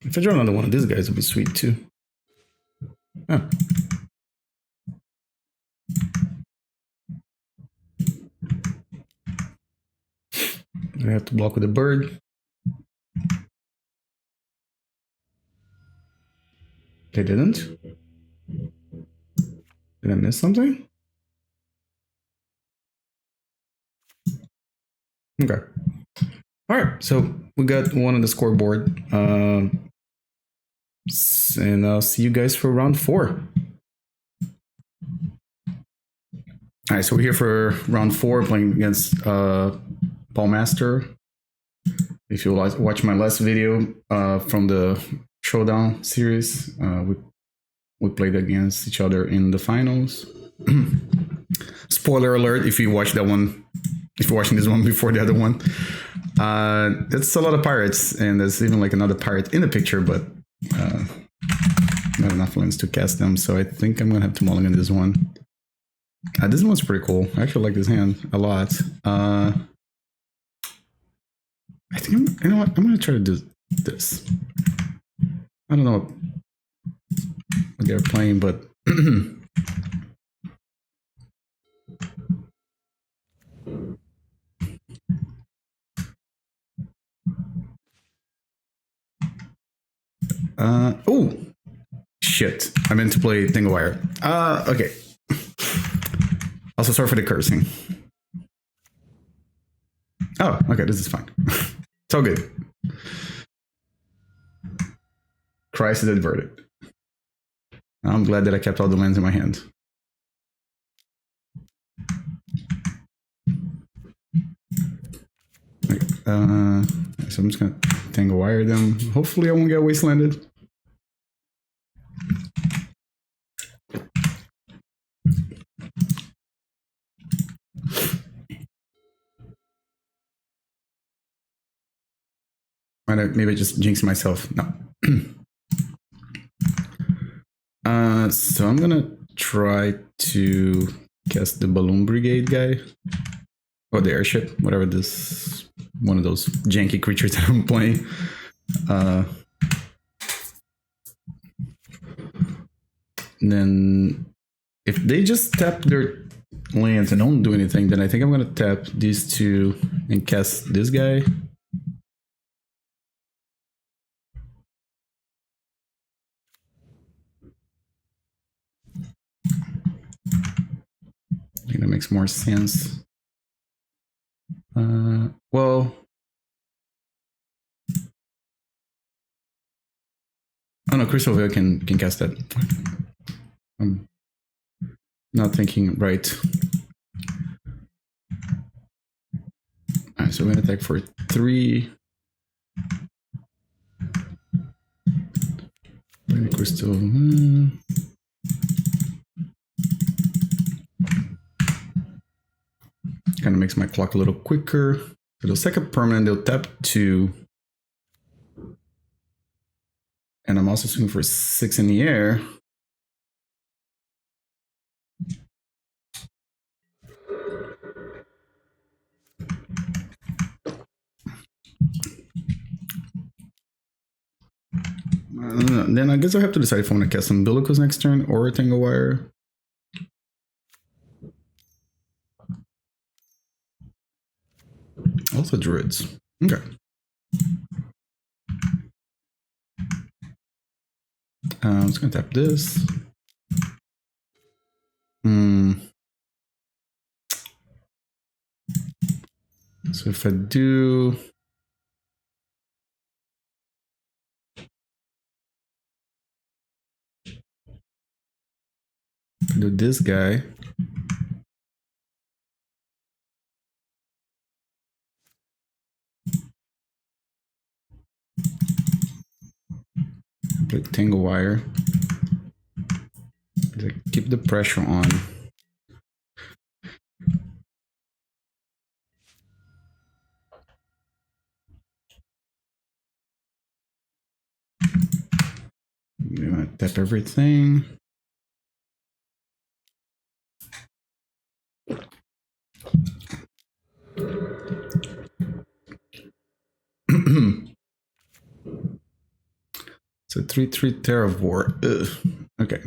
If I draw another one of these guys, it'd be sweet too. Oh. I have to block with a bird. They didn't? Did I miss something? Okay. All right. So we got one on the scoreboard. And I'll see you guys for round 4. All right. So we're here for round 4, playing against Paul Master. If you watch my last video from the Showdown series, we played against each other in the finals. Spoiler alert, if you watch that one, if you're watching this one before the other one, it's a lot of pirates, and there's even like another pirate in the picture, but not enough lands to cast them, so I think I'm gonna have to mulligan this one. This one's pretty cool. I actually like this hand a lot. I think you know what? I'm gonna try to do this. I don't know what they're playing, but oh shit! I meant to play Tangle Wire. Okay. Also, sorry for the cursing. Oh, okay, this is fine. It's all good. Crisis averted. I'm glad that I kept all the lands in my hand. Okay, so I'm just gonna Tangle Wire them. Hopefully I won't get wastelanded. Maybe I just jinx myself. No. So I'm gonna try to cast the Balloon Brigade guy. Or the airship, whatever this one of those janky creatures that I'm playing. And then if they just tap their lands and don't do anything, then I think I'm gonna tap these two and cast this guy. I think that makes more sense. Well, oh no, Crystal Veil can cast that. I'm not thinking right. Alright, so we're gonna attack for 3. Crystal. Kind of makes my clock a little quicker. So they'll second permanent, they'll tap 2. And I'm also swinging for 6 in the air. Then I guess I have to decide if I want to cast Umbilicus next turn or Tangle Wire. Also Druids. Okay. I'm just going to tap this. So if I do... do this guy. Play Tangle Wire. Keep the pressure on. I'm gonna tap everything. So 3/3 Terravore. Ugh. Okay.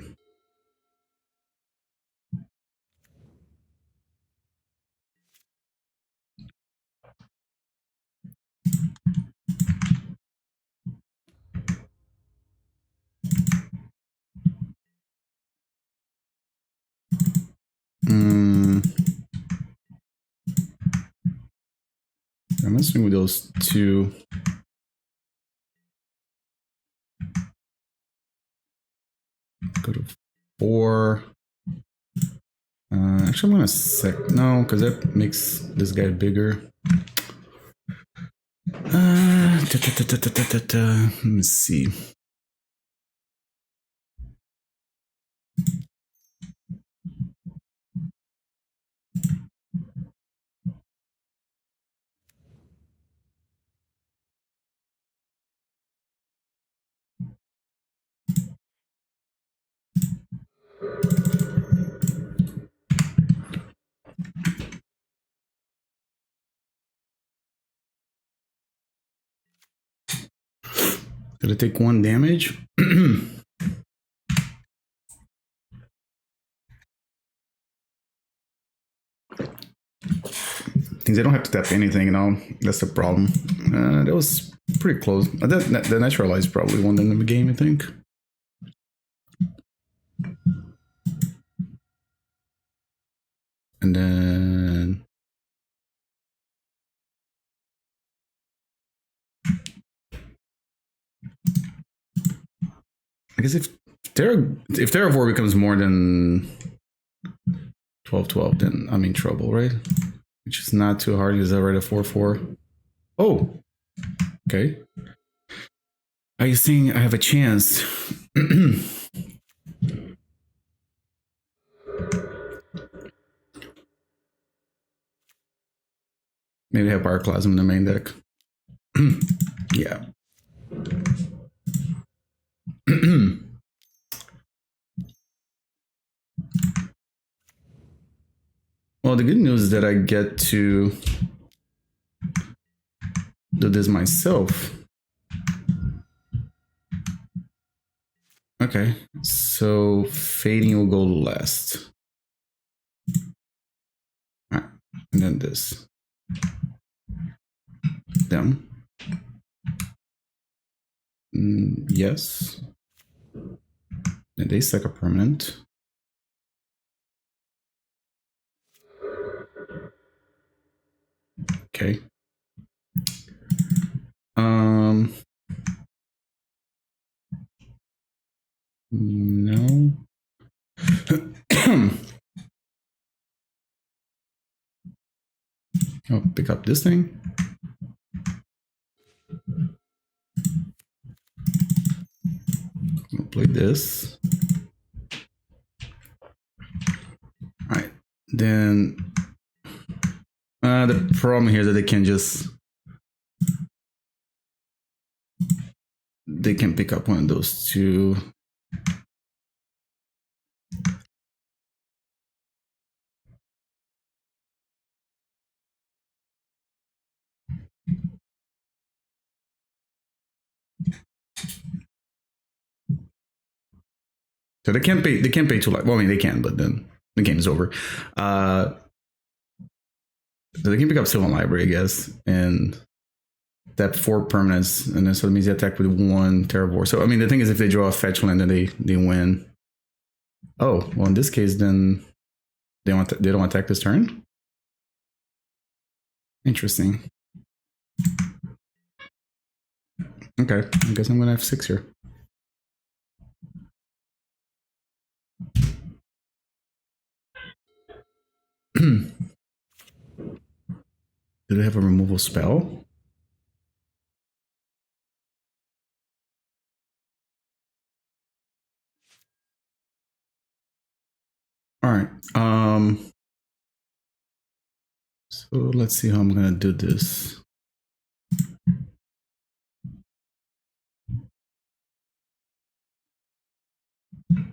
I'm gonna swing with those two. Go to 4. Actually, I'm gonna no, because that makes this guy bigger. Let me see. Did I take 1 damage? Things I don't have to tap anything now. That's the problem. That was pretty close. The naturalized probably won in the game, I think. And then I guess if Terravore becomes more than 12/12, then I'm in trouble, right? Which is not too hard because I read a 4/4. Oh, okay. Are you saying I have a chance? Maybe I have Pyroclasm in the main deck. Yeah. Well, the good news is that I get to do this myself. Okay, so fading will go last. All right, and then this. Them. Yes. And they stack a permanent. Okay. No. I'll pick up this thing. I'll play this. All right. Then the problem here is that they can pick up one of those two. So they can't pay 2 life. Well, I mean they can, but then the game is over. So they can pick up Sylvan Library, I guess, and tap 4 permanents, and then so that means they attack with 1 Terravore. So I mean the thing is, if they draw a fetch land, then they win. Oh, well in this case, then they don't attack this turn. Interesting. Okay, I guess I'm gonna have 6 here. Do they have a removal spell? All right. So let's see how I'm gonna do this.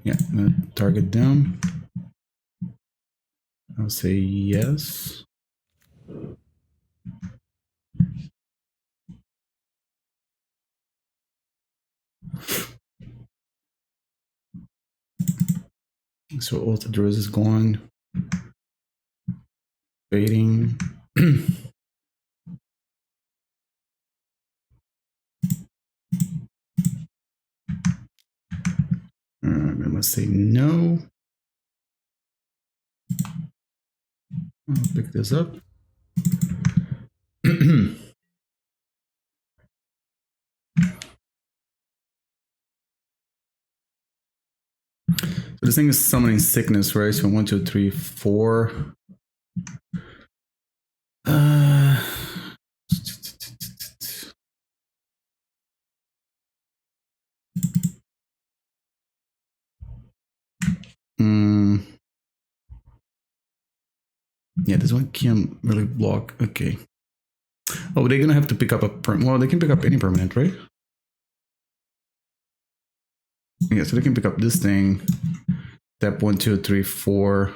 Yeah, I'm gonna target them. I'll say yes. So all the Druids is gone. Fading. I'm gonna say no. I'll pick this up. So this thing is summoning sickness, right? So 1, 2, 3, 4. Yeah, this one can't really block. Okay. Oh, they're gonna have to pick up a well, they can pick up any permanent, right? Yeah, so they can pick up this thing. Tap 1, 2, 3, 4.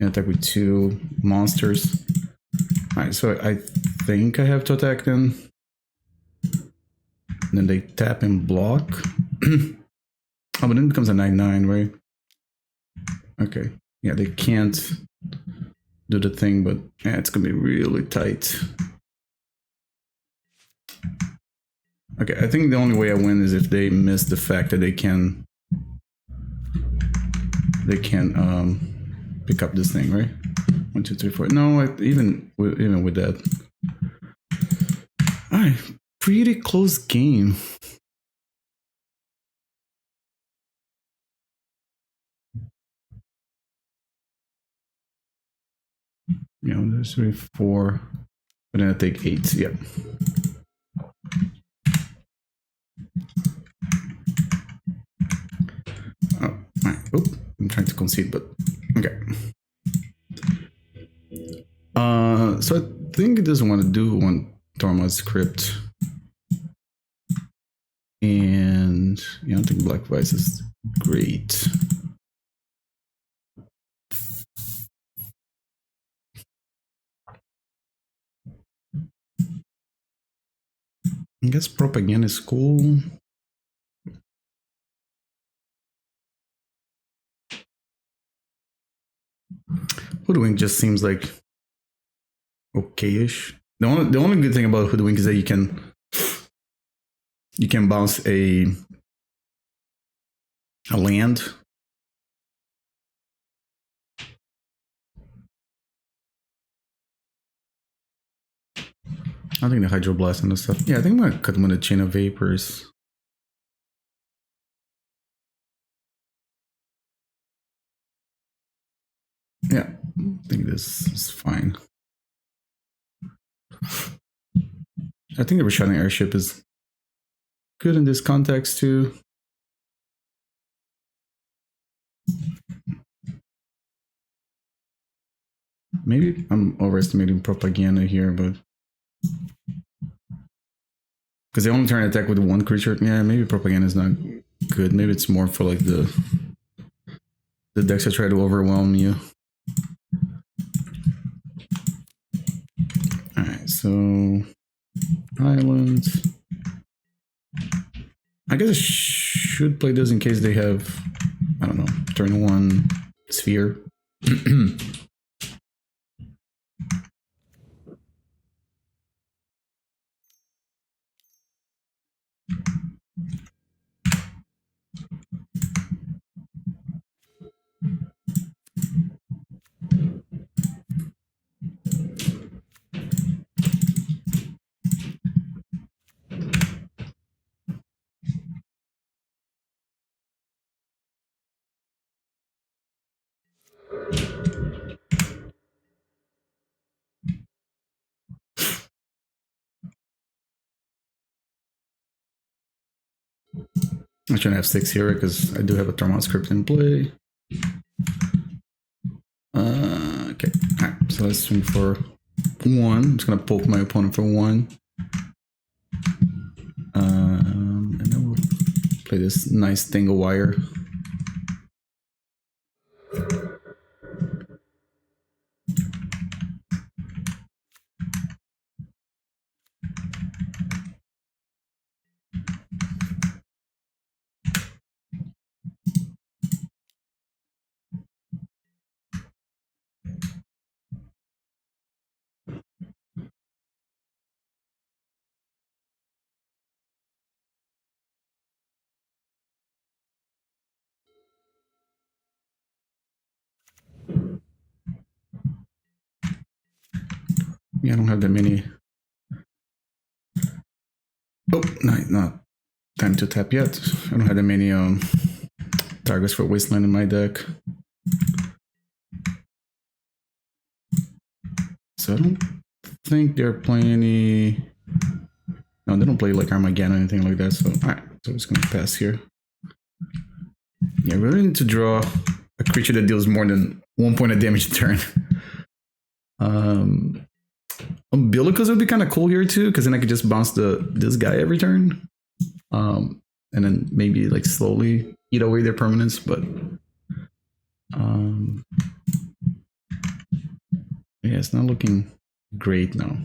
And attack with 2 monsters. Alright, so I think I have to attack them. And then they tap and block. Oh, but then it becomes a 9/9, right? Okay. Yeah, they can't do the thing, but yeah, it's gonna be really tight. Okay, I think the only way I win is if they miss the fact that they can pick up this thing, right? 1, 2, 3, 4. No, even with that. Alright, pretty close game. Yeah, there's 3, 4. But then I take 8. Yep. Oh, right. Oop, I'm trying to concede, but okay. So I think it doesn't want to do one Tormod's Crypt. And yeah, I think Black Vise is great. I guess Propaganda is cool. Hoodwink just seems like okay-ish. The only good thing about Hoodwink is that you can bounce a land. I think the Hydroblast and the stuff. Yeah, I think I'm gonna cut them with a Chain of Vapors. Yeah, I think this is fine. I think the Rishadan Airship is good in this context too. Maybe I'm overestimating Propaganda here, but because they only turn attack with one creature. Yeah, maybe Propaganda is not good. Maybe it's more for like the decks that try to overwhelm you. Alright, so Island. I guess I should play this in case they have, I don't know, turn 1 Sphere. I shouldn't have 6 here because I do have a Tormod script in play. Okay, alright, so let's swing for 1. I'm just gonna poke my opponent for 1. And then we'll play this nice Tangle Wire. Yeah, I don't have that many. Oh, not time to tap yet. I don't have that many targets for Wasteland in my deck. So I don't think they're playing any... No, they don't play like Armageddon or anything like that. So, alright, so I'm just gonna pass here. Yeah, we really need to draw a creature that deals more than 1 point of damage a turn. Umbilicus would be kind of cool here too, because then I could just bounce this guy every turn. And then maybe like slowly eat away their permanents, but yeah, it's not looking great now.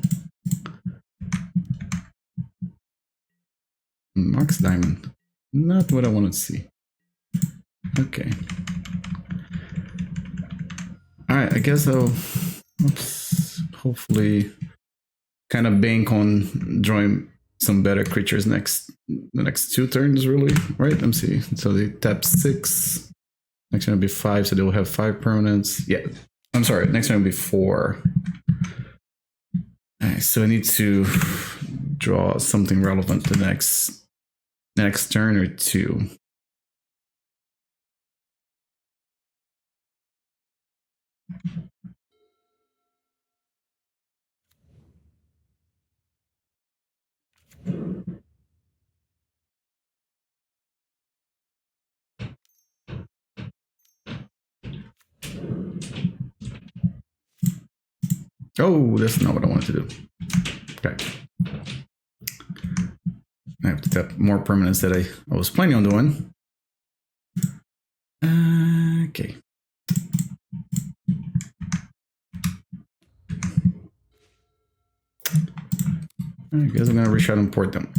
Mox Diamond, not what I wanted to see. Okay. All right, I guess I'll hopefully kind of bank on drawing some better creatures the next 2 turns, really, right? Let me see. So they tap 6. Next turn will be 5, so they will have 5 permanents. Yeah, I'm sorry. Next turn will be 4. All right, so I need to draw something relevant the next turn or 2. Oh, that's not what I wanted to do. Okay. I have to tap more permanents that I was planning on doing. Okay. I guess I'm gonna Rishadan Port them.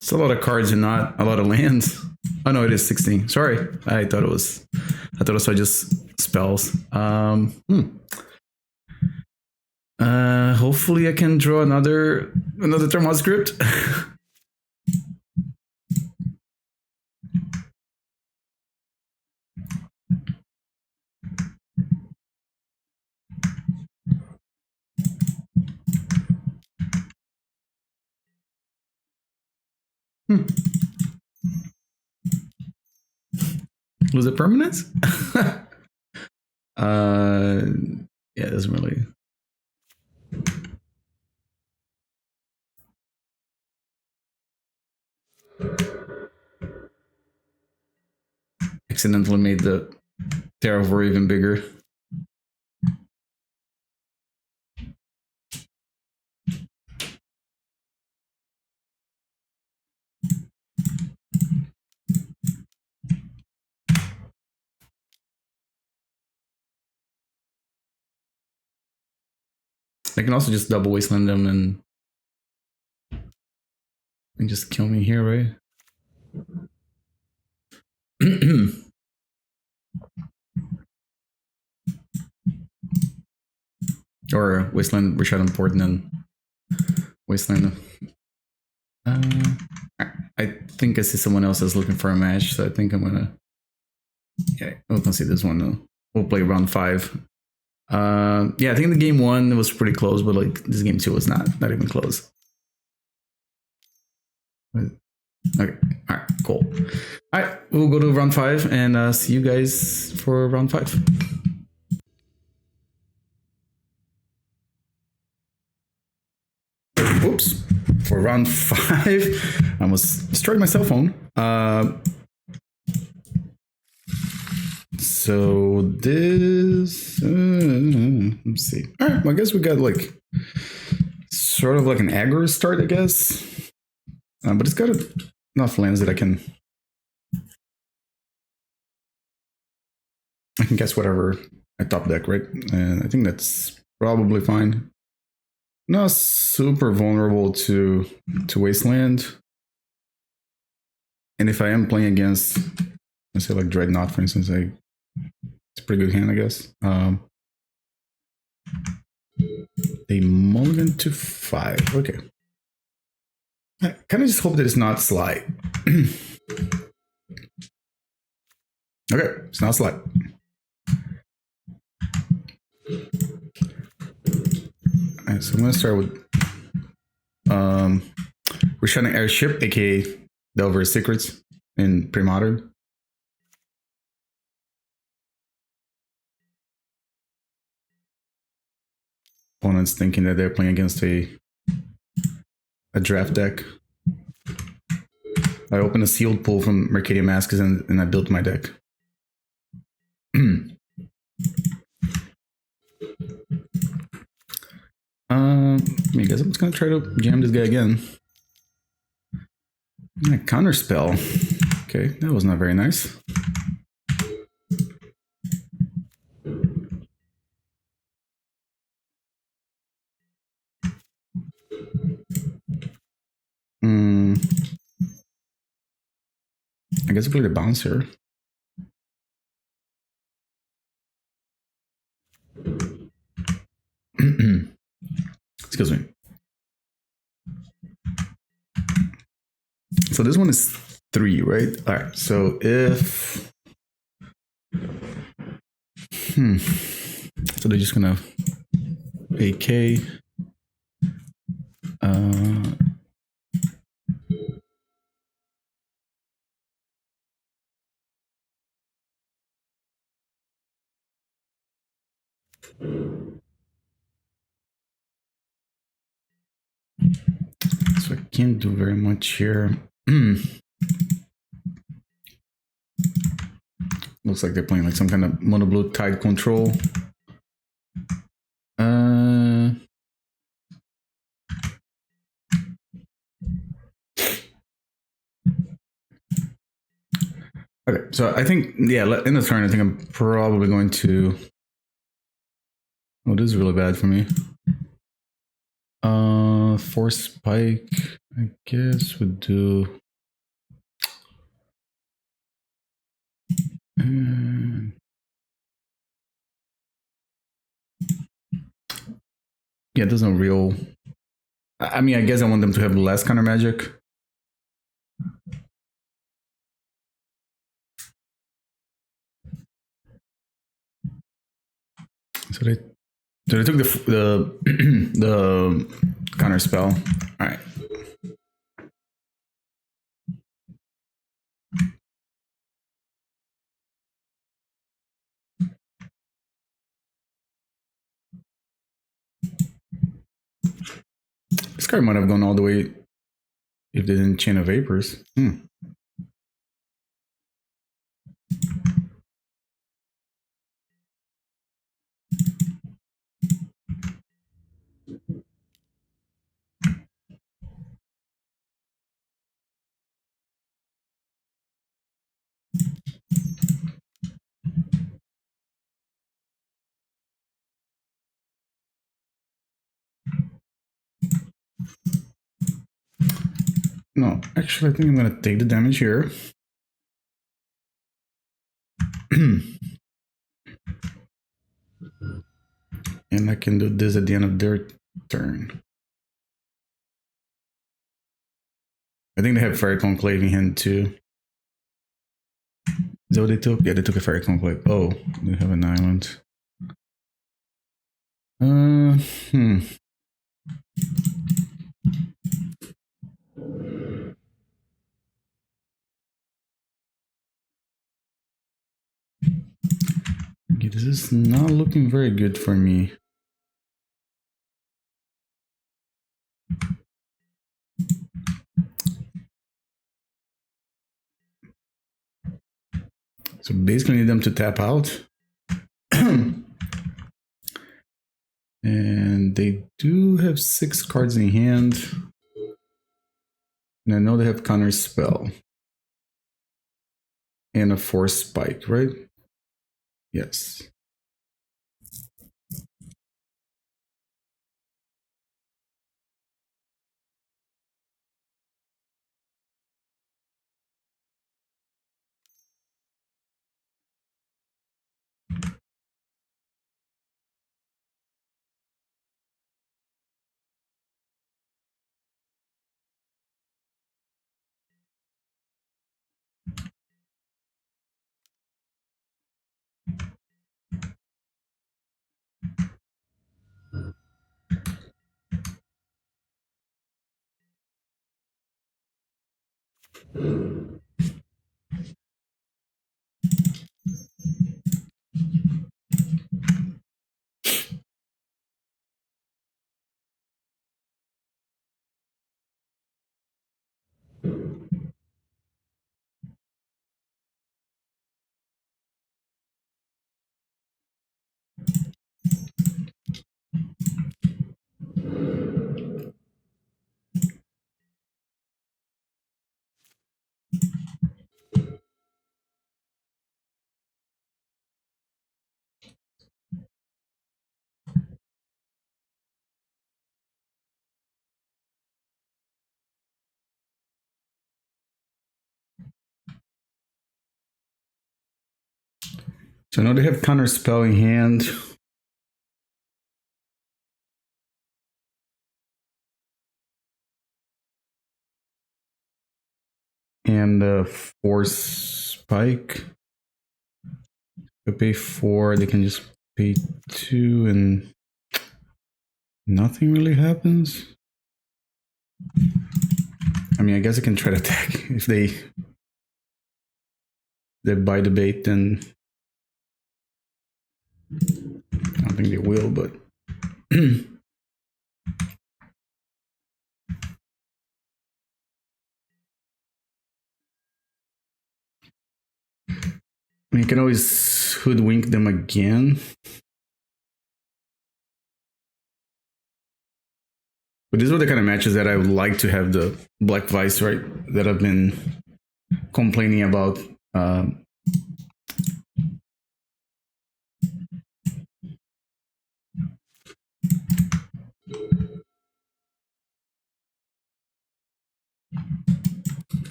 It's a lot of cards and not a lot of lands. Oh no, it is 16. Sorry, I thought it was just spells. Hopefully I can draw another Tormod script. Was it permanence? Yeah, it doesn't really. Accidentally made the Terravor even bigger. I can also just double wasteland them and just kill me here, right? Or wasteland Rishadan Port and then wasteland. I think I see someone else is looking for a match, so I think I'm gonna. Yeah, we can see this one though. We'll play round 5. Yeah, I think the game 1 was pretty close, but like this game 2 was not even close. Okay, all right, cool. All right, we'll go to round 5 and see you guys for round 5. Oops, for round 5, I almost destroyed my cell phone. So this, let's see. All right, well, I guess we got like sort of like an aggro start, I guess. But it's got enough lands that I can guess whatever I top deck, right? And I think that's probably fine. Not super vulnerable to Wasteland. And if I am playing against, let's say like Dreadnought, for instance, it's a pretty good hand, I guess. They mulligan to 5. Okay. I kind of just hope that it's not Sly. Okay, it's not Sly. Alright, so I'm gonna start with Rishadan Airship, aka Delver's Secrets in Premodern. Opponents thinking that they're playing against a draft deck. I opened a sealed pool from Mercadian Masks and I built my deck. I guess I'm just gonna try to jam this guy again. Counter spell. Okay, that was not very nice. I guess I play the Bouncer. Excuse me. So this one is 3, right? All right. So if so they're just gonna AK. So I can't do very much here. Looks like they're playing like some kind of mono blue tide control. Okay, so I think, yeah, in the turn, I think I'm probably going to... Oh, this is really bad for me. Force Spike, I guess would do... Yeah, there's no real... I mean, I guess I want them to have less counter magic. So they took the counter spell. All right. This card might have gone all the way if they didn't Chain of Vapors. No, actually, I think I'm going to take the damage here. And I can do this at the end of their turn. I think they have Fairy Conclave in hand too. Is that what they took? Yeah, they took a Fairy Conclave. Oh, they have an island. Okay, this is not looking very good for me. So basically need them to tap out. And And they do have 6 cards in hand. And I know they have Counter Spell. And a Force Spike, right? Yes. So I know they have Counter Spell in hand. And Force Spike. They pay 4, they can just pay 2 and nothing really happens. I mean, I guess I can try to attack. If they buy the bait, then I don't think they will, but I mean, you can always hoodwink them again. But these are the kind of matches that I would like to have the Black Vise, right? That I've been complaining about.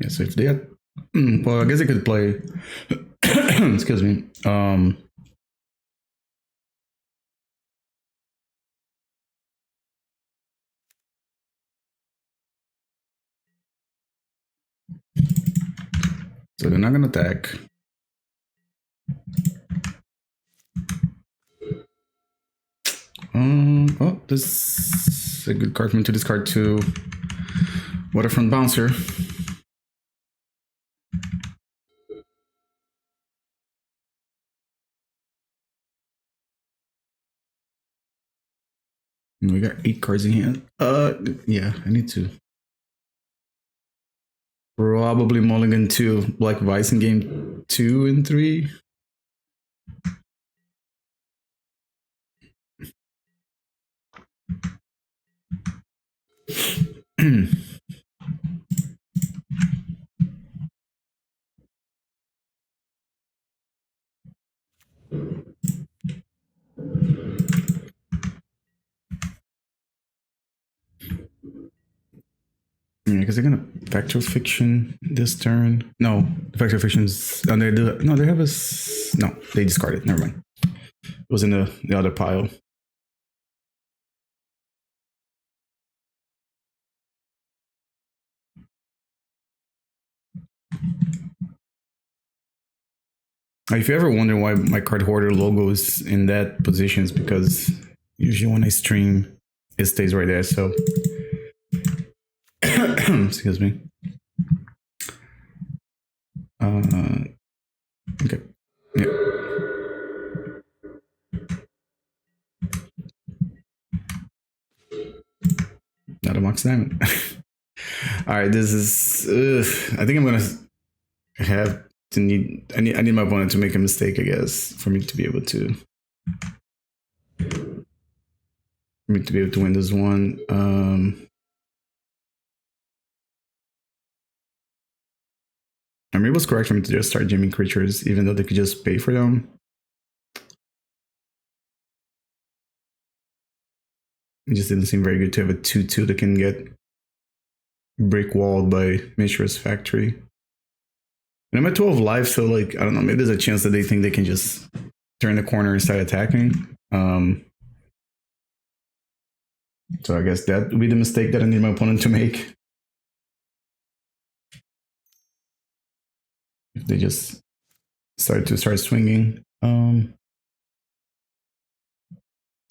Yeah, so if they had, well, I guess they could play. Excuse me. So they're not gonna attack. Oh, this is a good card for me to discard to Waterfront Bouncer. We got 8 cards in hand. Yeah, I need to probably mulligan to Black Vise in game 2 and 3. Yeah, because they're gonna Factual Fiction this turn. No, the Factual Fiction's. Oh, they do. No, they have a. No, they discarded. Never mind. It was in the other pile. If you ever wonder why my card hoarder logo is in that position, it's because usually when I stream, it stays right there. So, excuse me. Okay. Yeah. Not a Mox Diamond. All right, this is. I think I'm gonna have to need. I need my opponent to make a mistake, I guess, for me to be able to me to be able to win this one. I mean, it was correct for me to just start jamming creatures, even though they could just pay for them. It just didn't seem very good to have a 2/2 that can get brick walled by Mishra's Factory. And I'm at 12 life, so like, I don't know, maybe there's a chance that they think they can just turn the corner and start attacking. So I guess that would be the mistake that I need my opponent to make. If they just start swinging.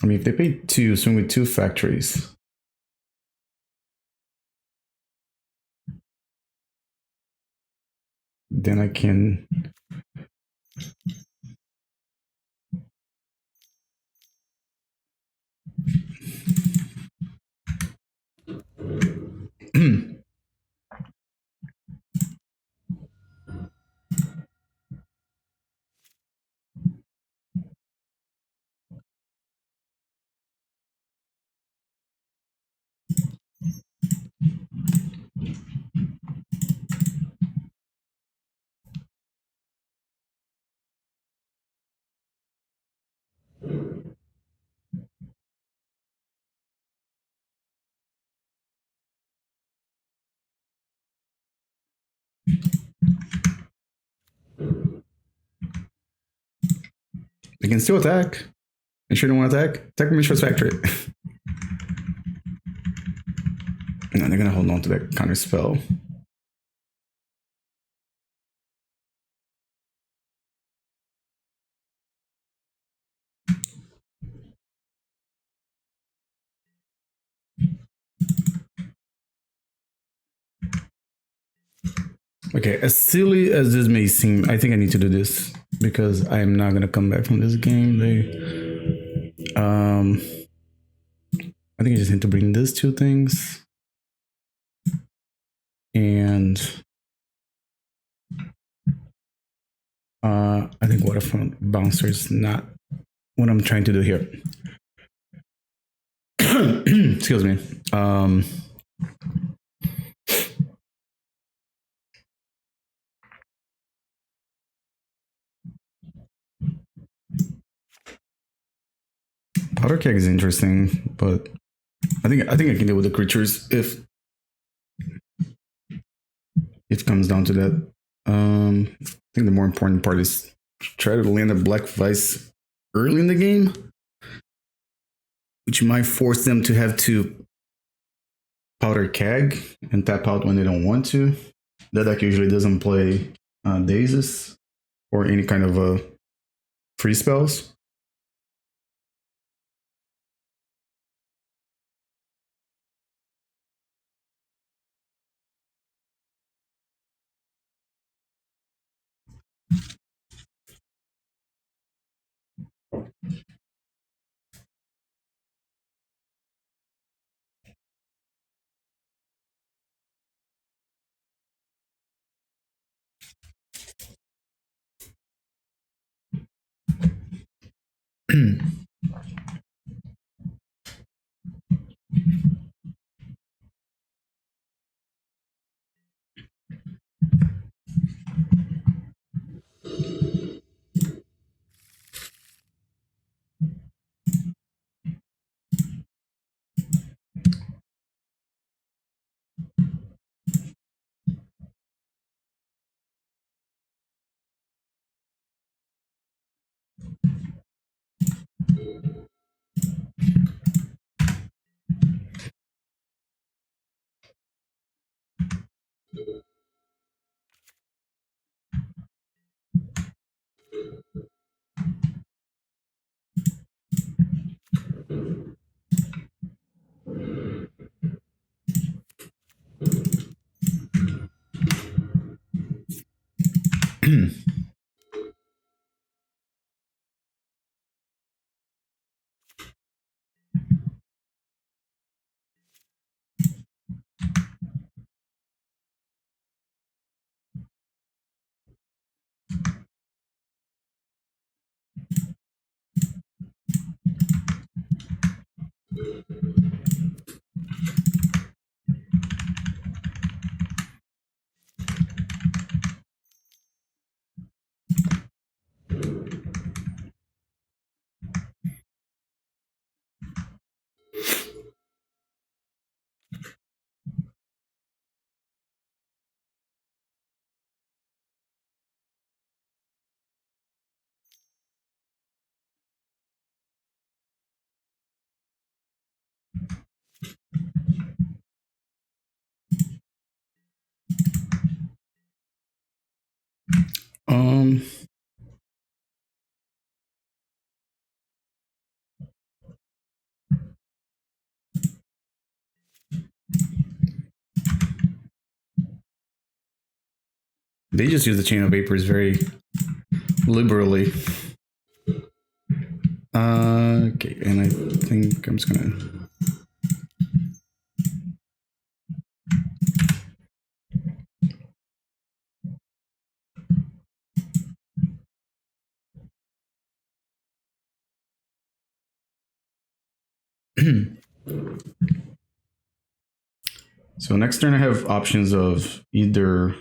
I mean, if they pay 2, swing with 2 factories. Then I can... They can still attack. They shouldn't want to attack. Attack Mishra's Factory. No, they're gonna hold on to that counter spell. Okay, as silly as this may seem, I think I need to do this because I am not gonna come back from this game. I think I just need to bring these 2 things, and I think Waterfront Bouncer is not what I'm trying to do here. Excuse me. Powder Keg is interesting, but I think I can deal with the creatures if it comes down to that. I think the more important part is try to land a Black Vise early in the game, which might force them to have to Powder Keg and tap out when they don't want to. That deck usually doesn't play Dazes or any kind of free spells. Um, they just use the chain of vapors very liberally. Okay, and I think I'm just gonna. So next turn I have options of either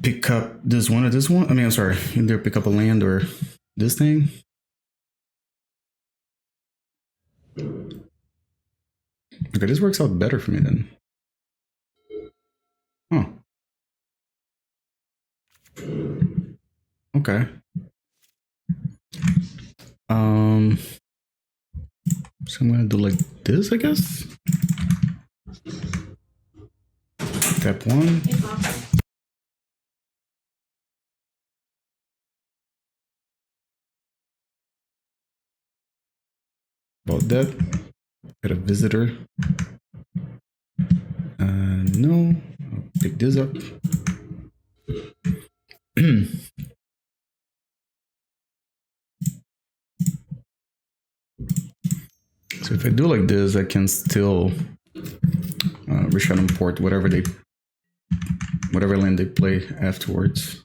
pick up this one or this one. I mean, I'm sorry, either pick up a land or this thing. Okay, this works out better for me then. Oh. Okay. So I'm gonna do like this, I guess. Tap one. About that. Got a visitor. No. I'll pick this up. So if I do like this, I can still Rishadan Port whatever land they play afterwards.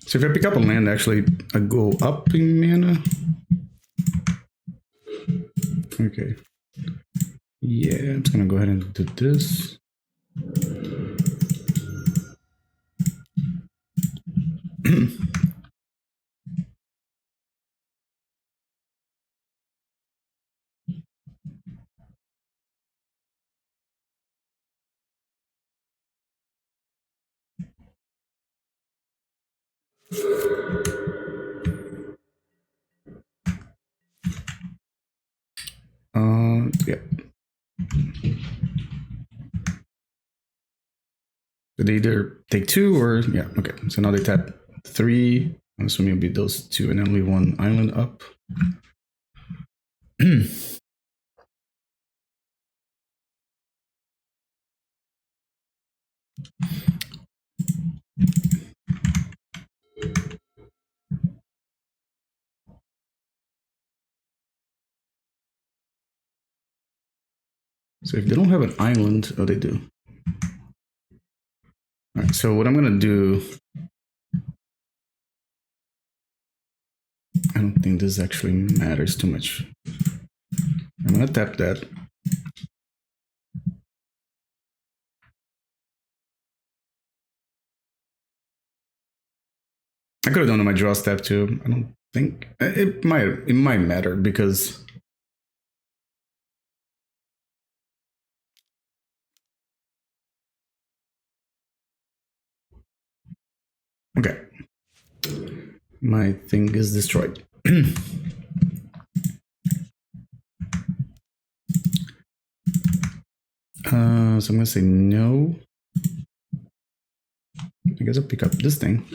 So if I pick up a land, actually, I go up in mana. Okay. Yeah, I'm just gonna go ahead and do this. Yeah. So they either take two or yeah. Okay. So now they tap three. I'm assuming it'll be those two, and then leave one island up. So if they don't have an island, oh, they do. All right. So what I'm gonna do. I don't think this actually matters too much. I'm gonna tap that. I could have done it on my draw step too. I don't think it might matter because okay. My thing is destroyed. So I'm gonna say no. I guess I'll pick up this thing.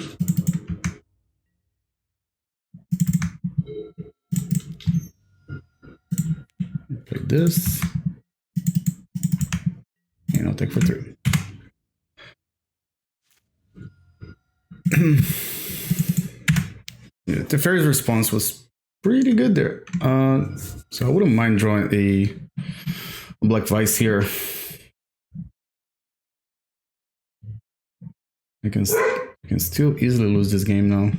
Play this. And I'll take for 3. Yeah, Teferi's response was pretty good there. So I wouldn't mind drawing a Black Vise here. I can still easily lose this game now.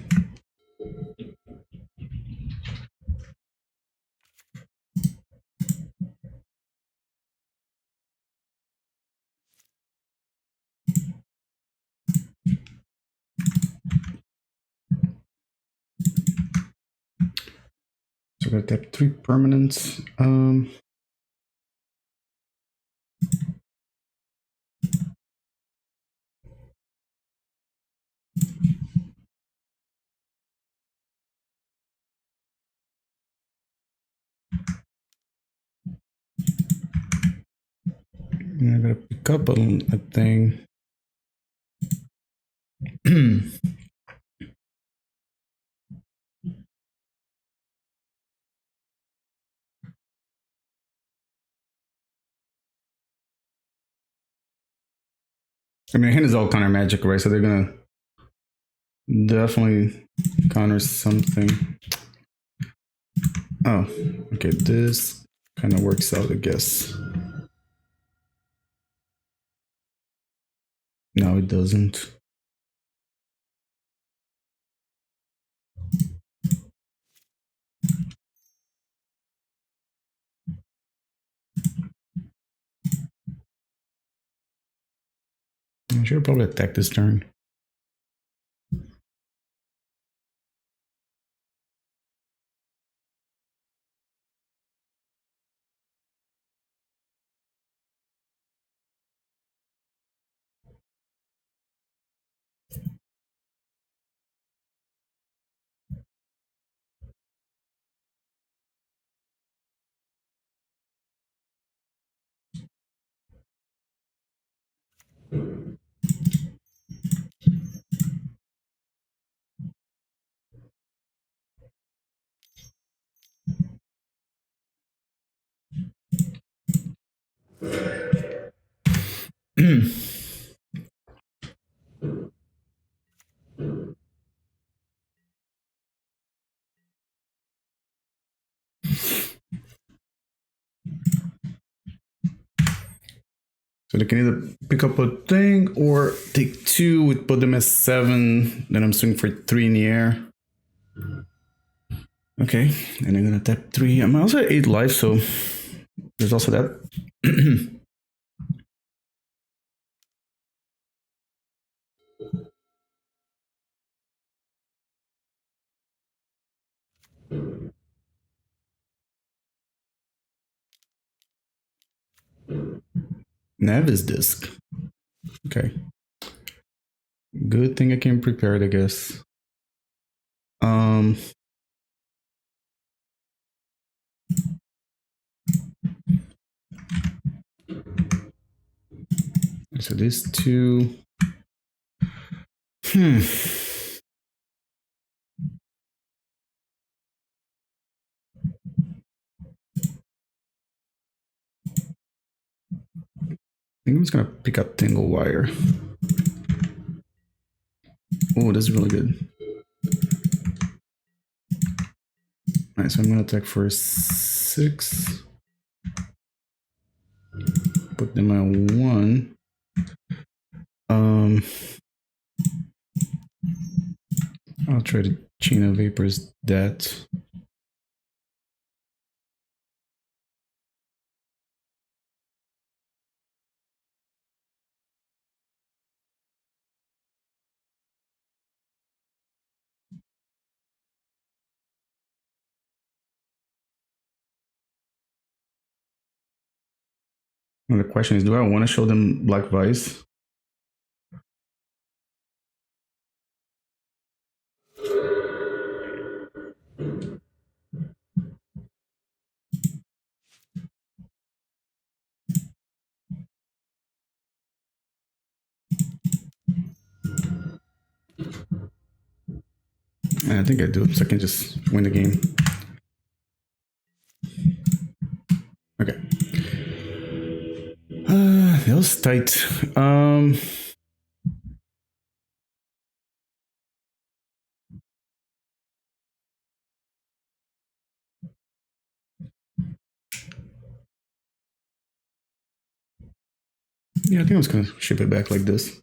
So I gotta tap 3 permanents. I gotta pick up a thing. I mean, hand is all counter magic, right? So they're gonna definitely counter something. Oh, okay. This kind of works out, I guess. No, it doesn't. I should probably attack this turn. So they can either pick up a thing or take 2, would put them at 7. Then I'm swinging for 3 in the air. Okay, and I'm gonna tap 3. I'm also at 8 life, so there's also that. Navis disc. Okay. Good thing I came prepared, I guess. So these 2. I think I'm just gonna pick up Tangle Wire. Oh, this is really good. Alright, so I'm gonna attack for 6. Put them at 1. I'll try to Chain of Vapors that. And the question is, do I want to show them Black Vise? I think I do, so I can just win the game. Okay. That was tight. Yeah, I think I was gonna ship it back like this.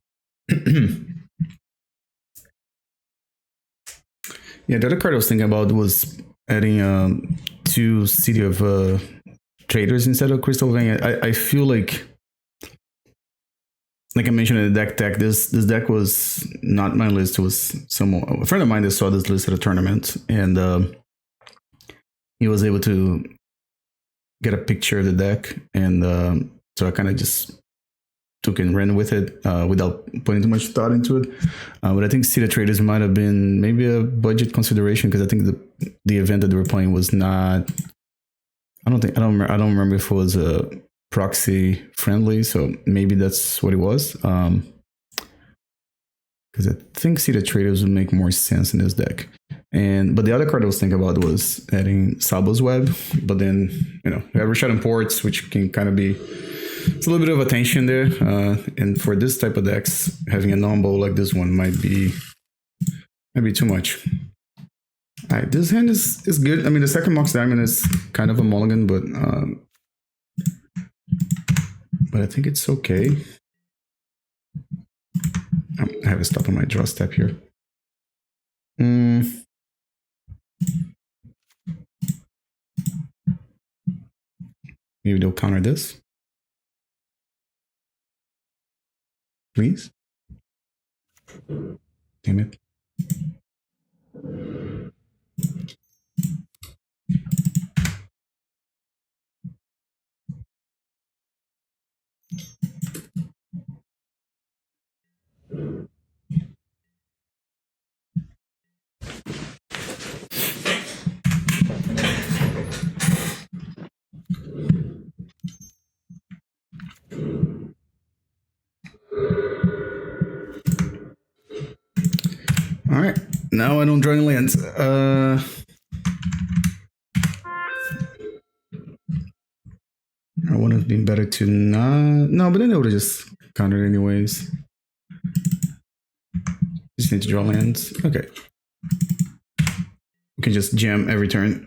Yeah, the other card I was thinking about was adding 2 City of Traders instead of Crystal Vein. I feel like I mentioned in the deck tech, this deck was not my list. It was a friend of mine that saw this list at a tournament, and he was able to get a picture of the deck, and so I kind of just took and ran with it without putting too much thought into it. But I think City Traders might have been maybe a budget consideration, because I think the event that they were playing was not. I don't remember if it was a proxy friendly, so maybe that's what it was. Because I think City Traders would make more sense in this deck. But the other card I was thinking about was adding Sabo's Web, but then you have Rishadan Ports, which can kind of be. It's a little bit of a tension there, and for this type of decks, having a non-bow like this one might be too much. All right, this hand is good. I mean, the second Mox Diamond is kind of a mulligan, but I think it's okay. I have a stop on my draw step here. Maybe they'll counter this. Please. Damn it. All right, now I don't draw any lands. It would have been better to not. No, but then they would have just countered anyways. Just need to draw lands. Okay. We can just jam every turn.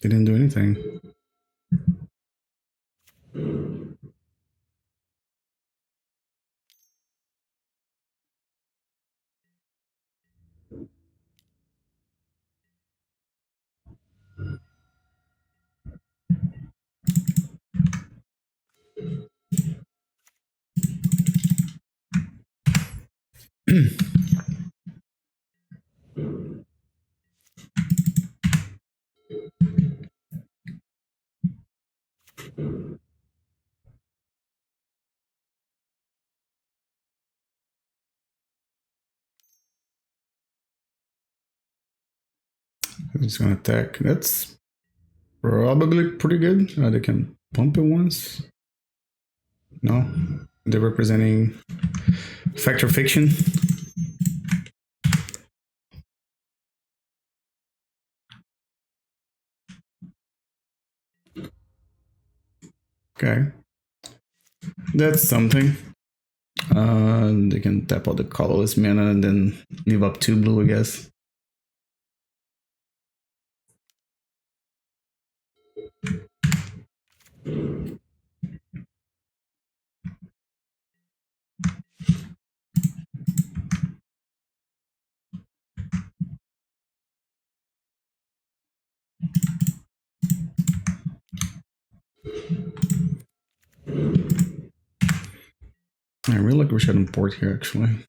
They didn't do anything. I'm just gonna attack. That's probably pretty good. They can pump it once. No, they're representing fact or fiction. Okay, that's something. They can tap out the colorless mana and then leave up 2 blue, I guess. I really like Rishadan Port here, actually.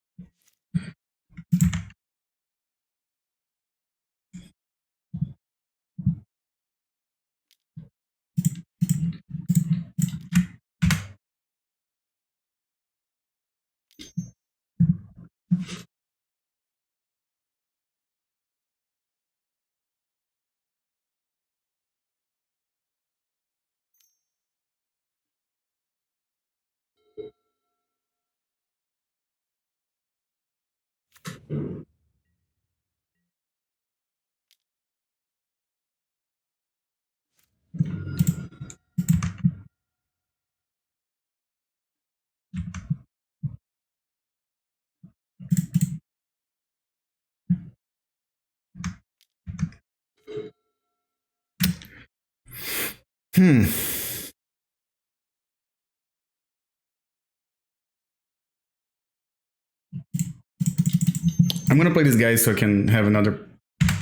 I'm gonna play this guy so I can have another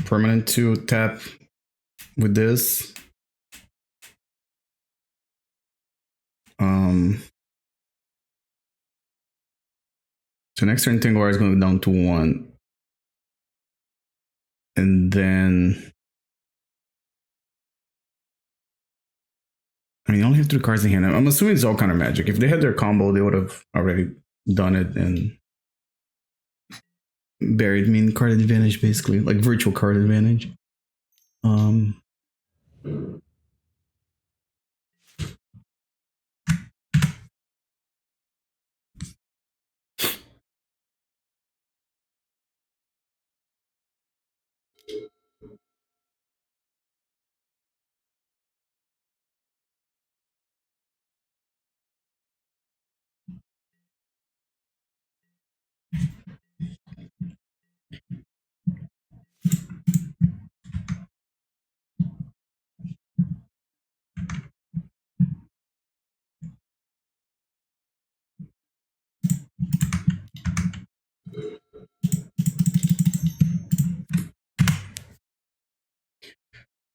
permanent to tap with this. So next turn Tangle Wire is going down to 1. And then I mean, you only have 3 cards in hand. I'm assuming it's all kind of magic. If they had their combo, they would have already done it and buried me in card advantage, basically, like virtual card advantage.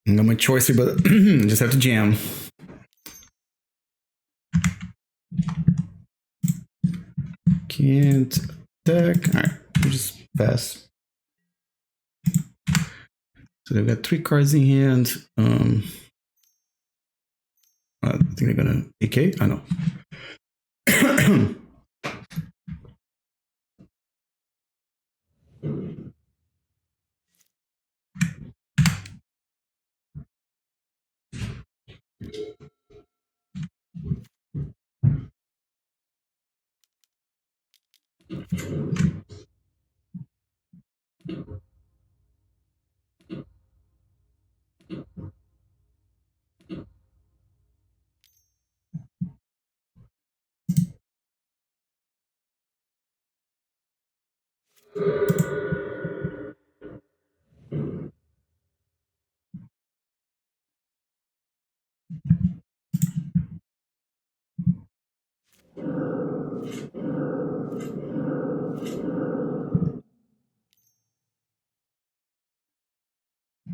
Not my choice here, but just have to jam. Can't attack. All right, we just pass. So they've got 3 cards in hand. I think they're gonna AK. I know.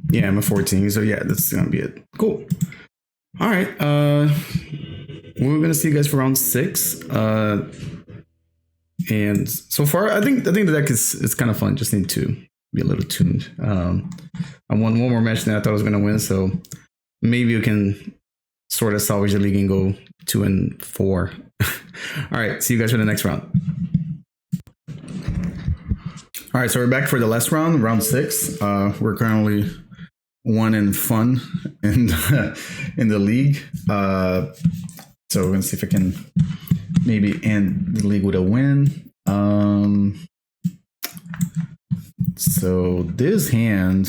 Yeah, I'm a 14, so yeah, that's gonna be it. Cool. All right. We're gonna see you guys for round 6. And so far, I think the deck is kind of fun. Just need to be a little tuned. I won one more match than I thought I was gonna win, so maybe you can sort of salvage the league and go 2 and 4. All right, see you guys for the next round. All right, so we're back for the last round, round 6. We're currently 1 and fun in the league. So we're gonna see if I can maybe end the league with a win. So this hand,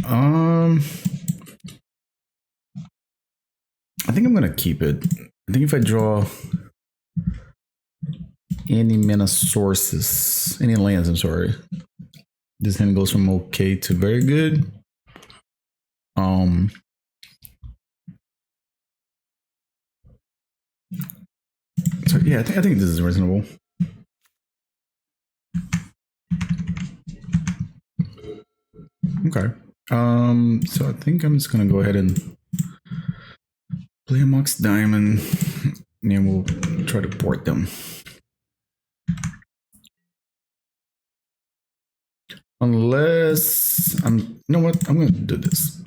I think I'm gonna keep it. I think if I draw any mana sources, any lands, I'm sorry, this hand goes from okay to very good. So yeah, I think this is reasonable. Okay. So I think I'm just gonna go ahead and play a Mox Diamond, and then we'll try to port them. Unless you know what? I'm gonna do this.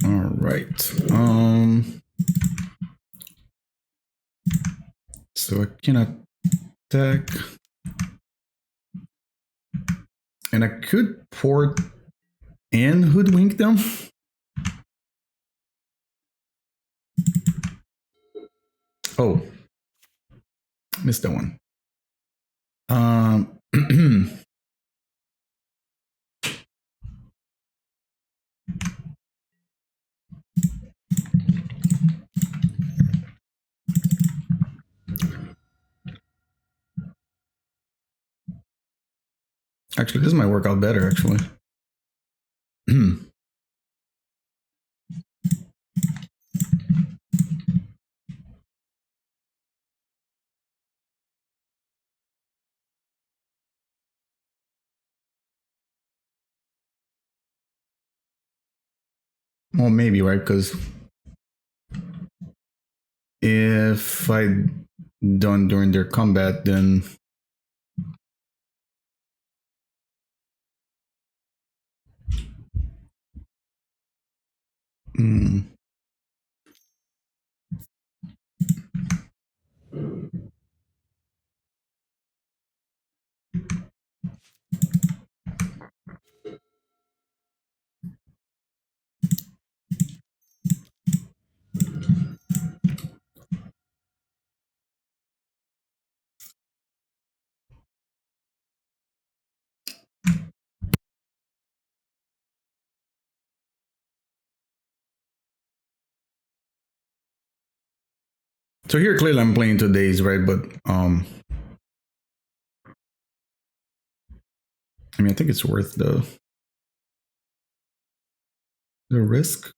All right. So I can attack, and I could port and hoodwink them. Oh, missed that one. Actually, this might work out better, actually. Well, maybe, right? Because if I done during their combat, then so here clearly I'm playing 2 days, right? But I mean, I think it's worth the risk.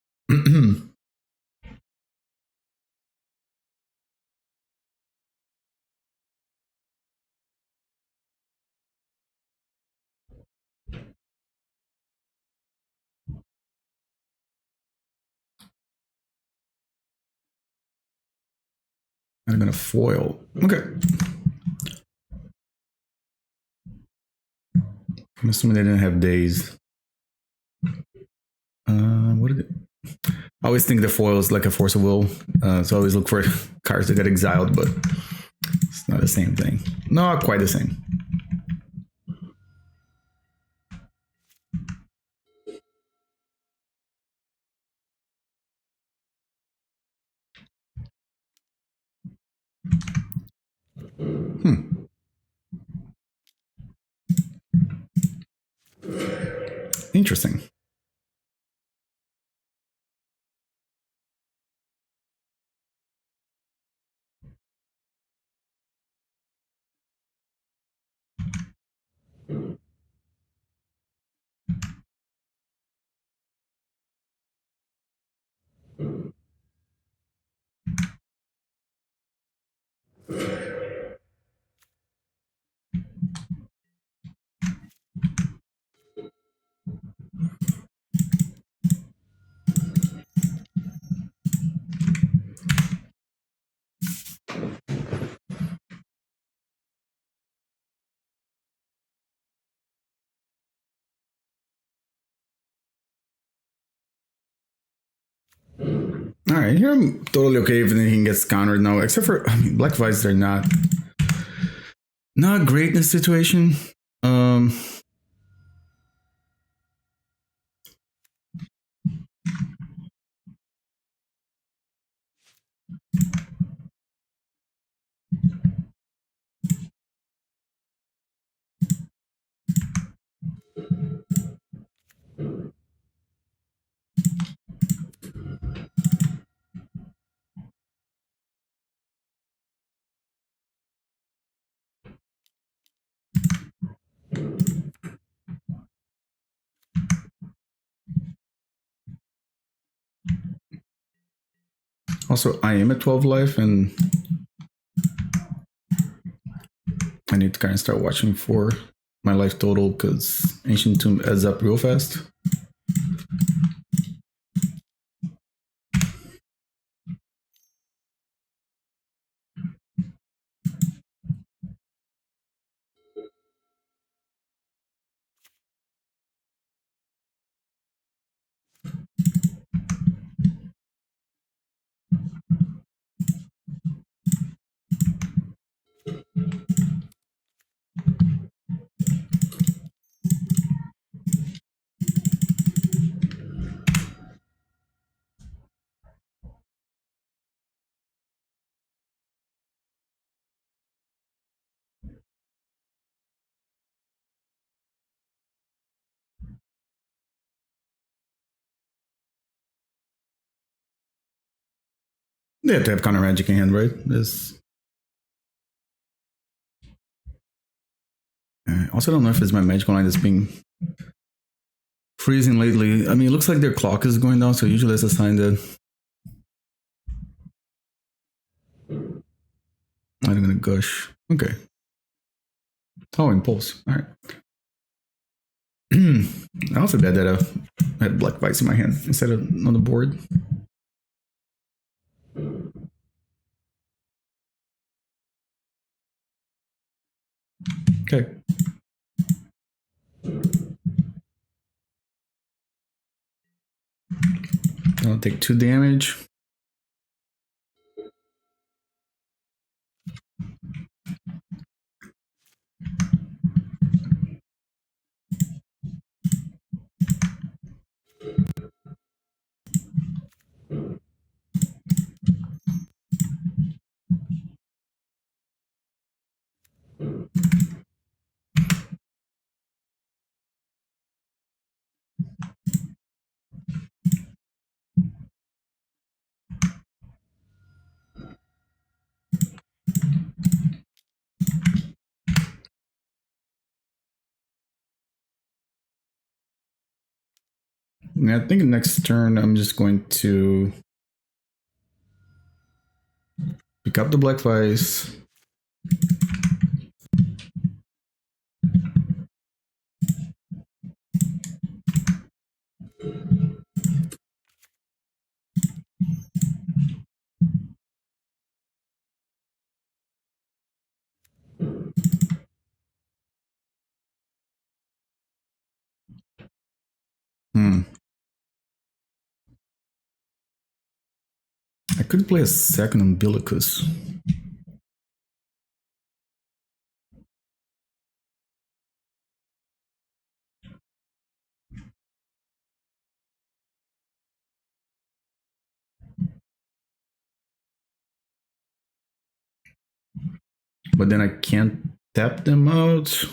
I'm gonna foil. Okay. I'm assuming they didn't have days. What did it? I always think the foil is like a force of will, so I always look for cards that get exiled, but it's not the same thing. Not quite the same. Interesting. All right, here I'm totally okay if anything gets countered now, except for I mean, Black Vise. They're not great in this situation. Also, I am at 12 life, and I need to kind of start watching for my life total because Ancient Tomb adds up real fast. They have to have counter magic in hand, right? I also don't know if it's my magical line that's being freezing lately. I mean, it looks like their clock is going down, so usually that's a sign that I'm gonna gush. Okay. Oh, impulse. All right. I also bet that I had Black Vise in my hand instead of on the board. Okay. I'll take 2 damage. Yeah, I think next turn I'm just going to pick up the Black Vise. I could play a second Umbilicus. But then I can't tap them out.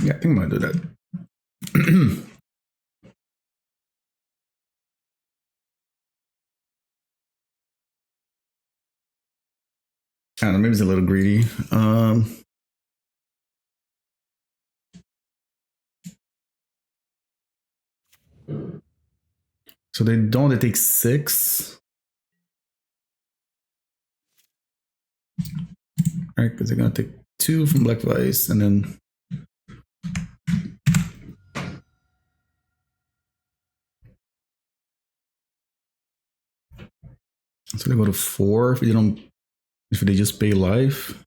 Yeah, I think I'm gonna do that. I don't know, maybe it's a little greedy. So they take 6. Right, because they're gonna take 2 from Black Vise and then so they go to 4 if they just pay life.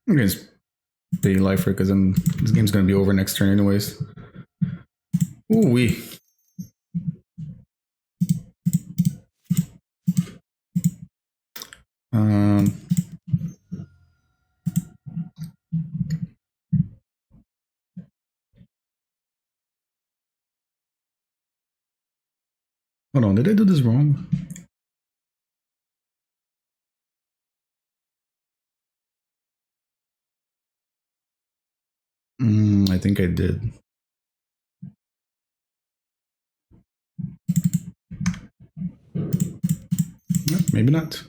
I'm gonna just pay life for it because this game's gonna be over next turn anyways. Ooh wee. Hold on, did I do this wrong? I think I did. No, maybe not.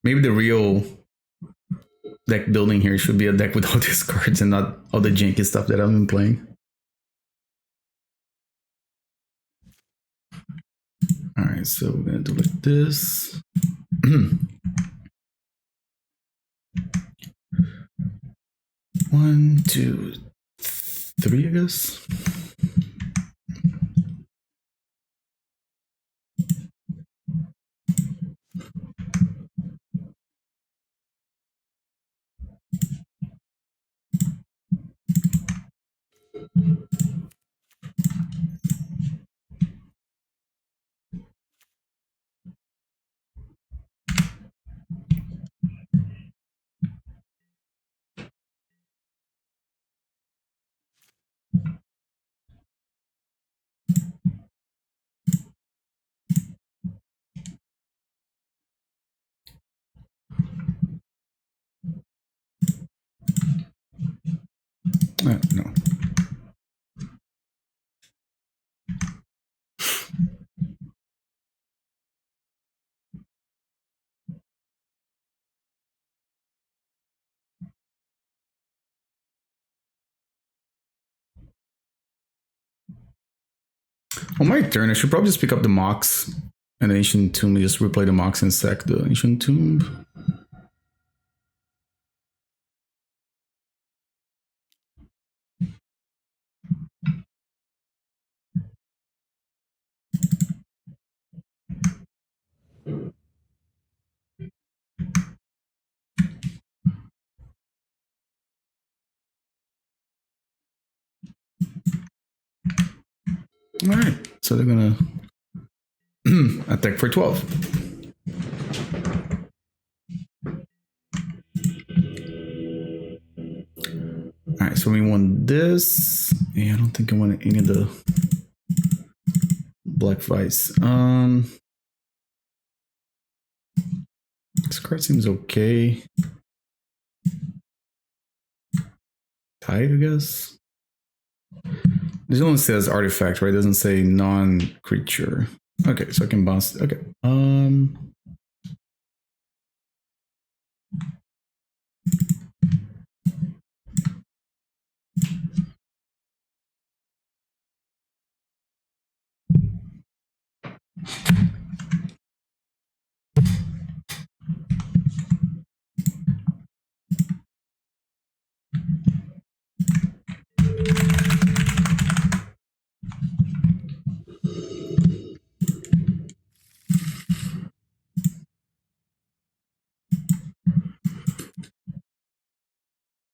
Maybe the real deck building here should be a deck with all these cards and not all the janky stuff that I've been playing. Alright, so we're gonna do like this. 1, 2, 3, I guess. No. On my turn, I should probably just pick up the Mox and the Ancient Tomb and just replay the Mox and sack the Ancient Tomb. Alright, so they're gonna attack for 12. Alright, so we want this. Yeah, I don't think I want any of the Black Vise. This card seems okay. Tide, I guess. This only says artifact, right? It doesn't say non-creature. Okay, so I can bounce. Okay.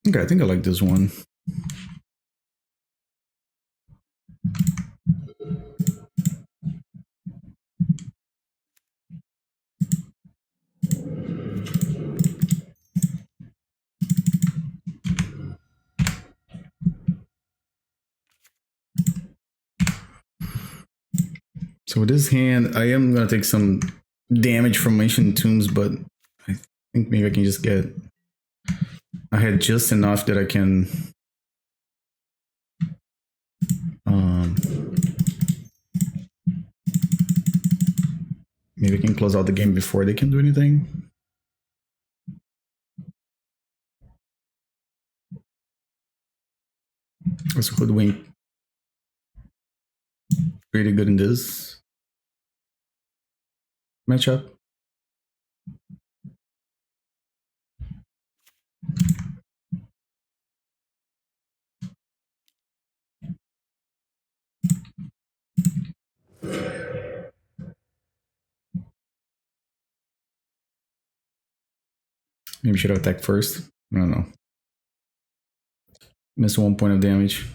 Okay, I think I like this one. So with this hand, I am going to take some damage from Ancient Tombs, but I think maybe I can just get... I had just enough that I can... Maybe I can close out the game before they can do anything. Let's Hoodwink. Pretty good in this matchup. Maybe should have attacked first. I don't know. Missed 1 point of damage.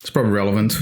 It's probably relevant.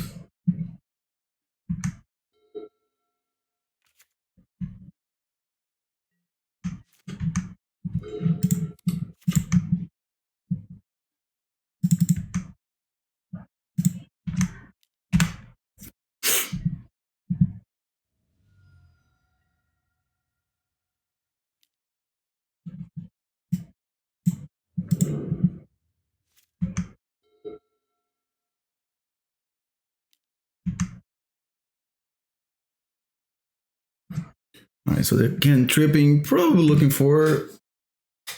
Alright, so they're again tripping, probably looking for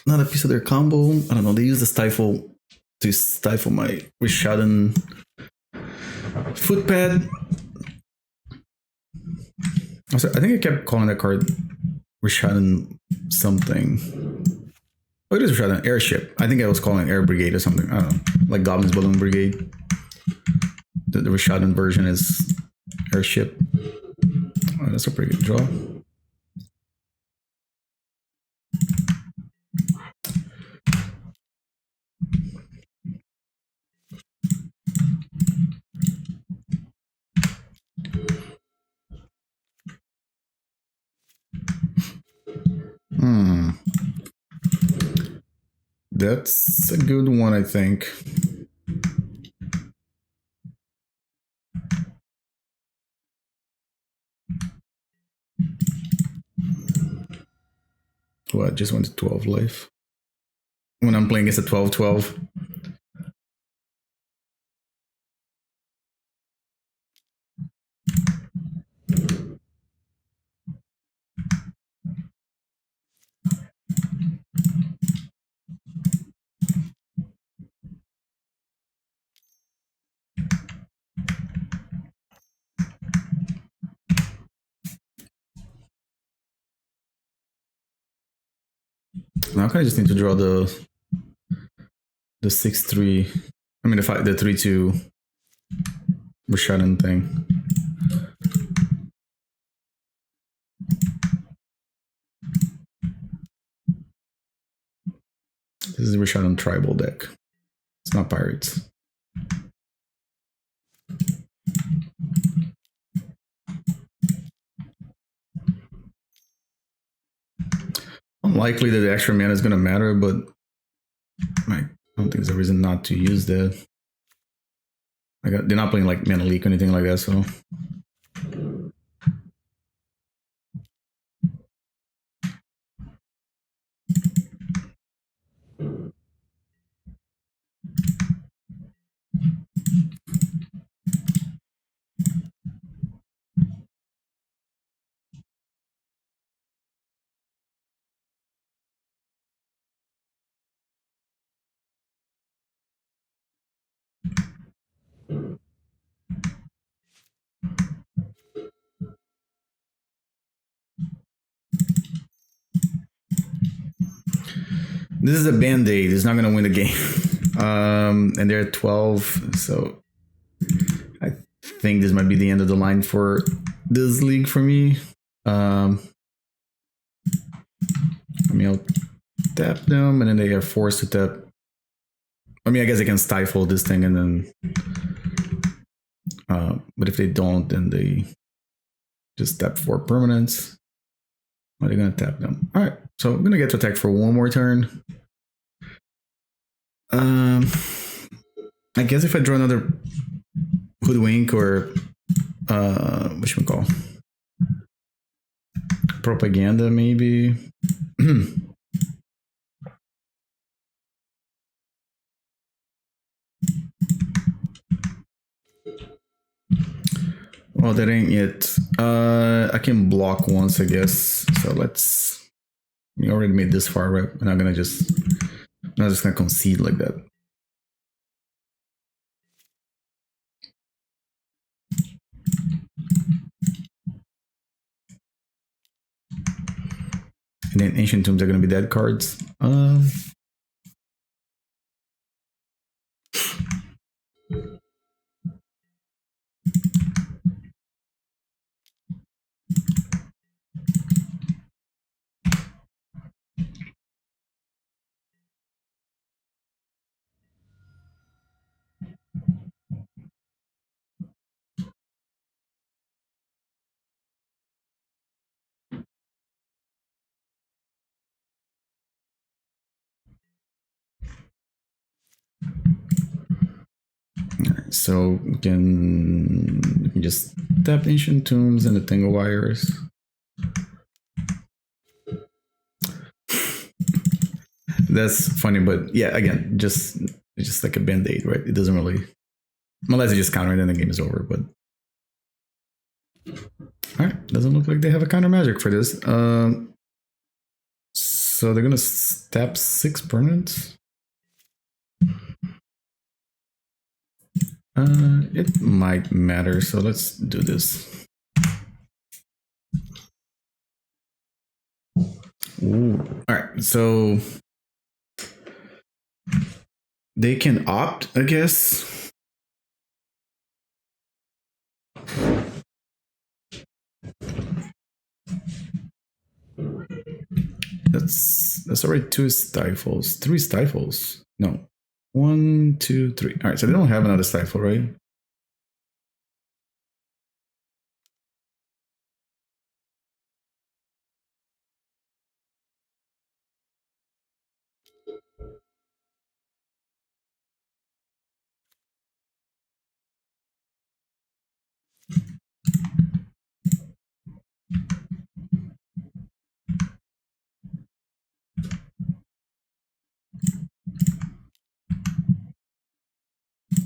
another piece of their combo. I don't know, they use the stifle to stifle my Rishadan Footpad. I think I kept calling that card Rishadan something. Oh, it is Rishadan Airship. I think I was calling it Air Brigade or something. I don't know, like Goblin's Balloon Brigade. The Rishadan version is Airship. Oh, that's a pretty good draw. That's a good one, I think. Well, I just went to 12 life. When I'm playing, it's a 12-12. Now I kind of just need to draw the 6-3. I mean the 3-2 Rishadan thing. This is the Rishadan tribal deck. It's not pirates. Unlikely that the extra mana is going to matter, but I don't think there's a reason not to use that. They're not playing like Mana Leak or anything like that, so. This is a band-aid. It's not going to win the game. And they're at 12, so I think this might be the end of the line for this league for me. I mean, I'll tap them, and then they are forced to tap. I mean, I guess they can stifle this thing, and then... but if they don't, then they just tap for permanents. Are they going to tap them? All right, so I'm going to get to attack for one more turn. I guess if I draw another Hoodwink or whatchamacall, Propaganda maybe. Oh, that ain't it. I can block once, I guess. So let's. We already made this far, right? And I'm not just gonna concede like that. And then Ancient Tombs are gonna be dead cards. So we can just tap Ancient Tombs and the Tangle Wires. That's funny, but yeah, again, it's just like a band-aid, right? It doesn't really, unless you just counter it and the game is over. But all right, doesn't look like they have a counter magic for this. So they're gonna tap 6 permanents. It might matter, so let's do this. Ooh. All right, so they can opt, I guess. That's already 2 stifles, 3 stifles. No, 1, 2, 3. All right, so they don't have another stifle, right?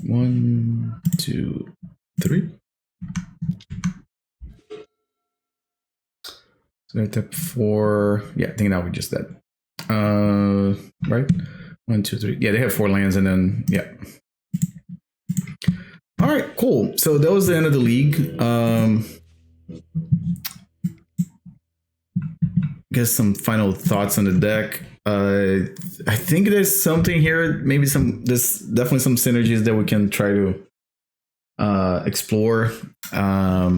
One, 2, 3. So I tap 4. Yeah, I think now we just that. Right? 1, 2, 3. Yeah, they have 4 lands, and then yeah. All right, cool. So that was the end of the league. Guess some final thoughts on the deck. I think there's something here. Maybe there's definitely some synergies that we can try to explore. A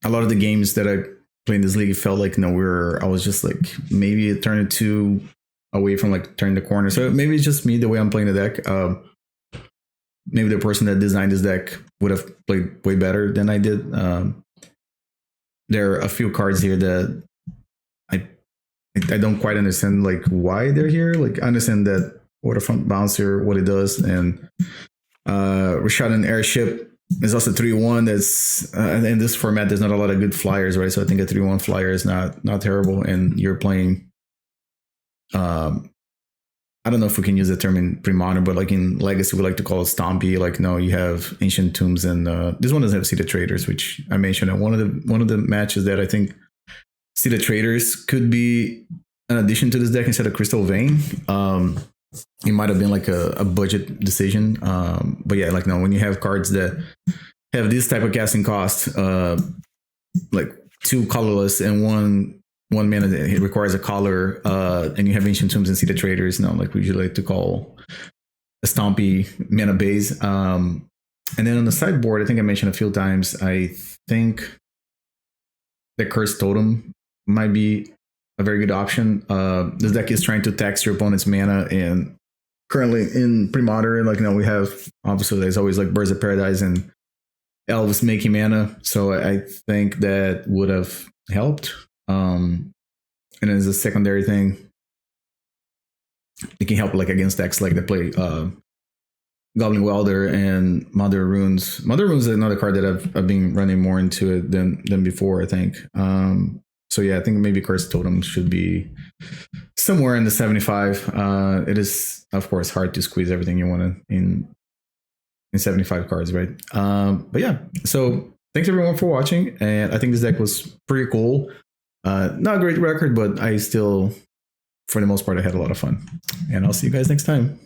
lot of the games that I played in this league felt like I was just like maybe a turn or 2 away from like turning the corner. So maybe it's just me the way I'm playing the deck. Maybe the person that designed this deck would have played way better than I did. There are a few cards here that I don't quite understand like why they're here. Like I understand that Waterfront Bouncer, what it does, and Rishadan Airship is also 3/1. That's in this format. There's not a lot of good flyers, right? So I think a 3/1 flyer is not terrible. And you're playing. I don't know if we can use the term in Premodern, but like in Legacy, we like to call it Stompy. Like no, you have Ancient Tombs, and this one doesn't have Seated Traders, which I mentioned. One of the matches that I think Seated Traders could be an addition to this deck instead of Crystal Vein. It might have been like a budget decision, but yeah, like no, when you have cards that have this type of casting cost, like 2 colorless and one mana that it requires a color, and you have Ancient Tombs and Seated Traders, like we usually like to call a Stompy mana base. And then on the sideboard, I think I mentioned a few times, I think the Cursed Totem might be a very good option. This deck is trying to tax your opponent's mana, and currently in Premodern, like we have obviously there's always like Birds of Paradise and Elves making mana, so I think that would have helped. And as a secondary thing, it can help like against decks like that play Goblin Welder and Mother Runes. Mother Runes is another card that I've been running more into it than before, I think. So yeah, I think maybe Cursed Totem should be somewhere in the 75. It is of course hard to squeeze everything you want in in 75 cards, right? But yeah, so thanks everyone for watching, and I think this deck was pretty cool. Not a great record, but I still, for the most part, I had a lot of fun. And I'll see you guys next time.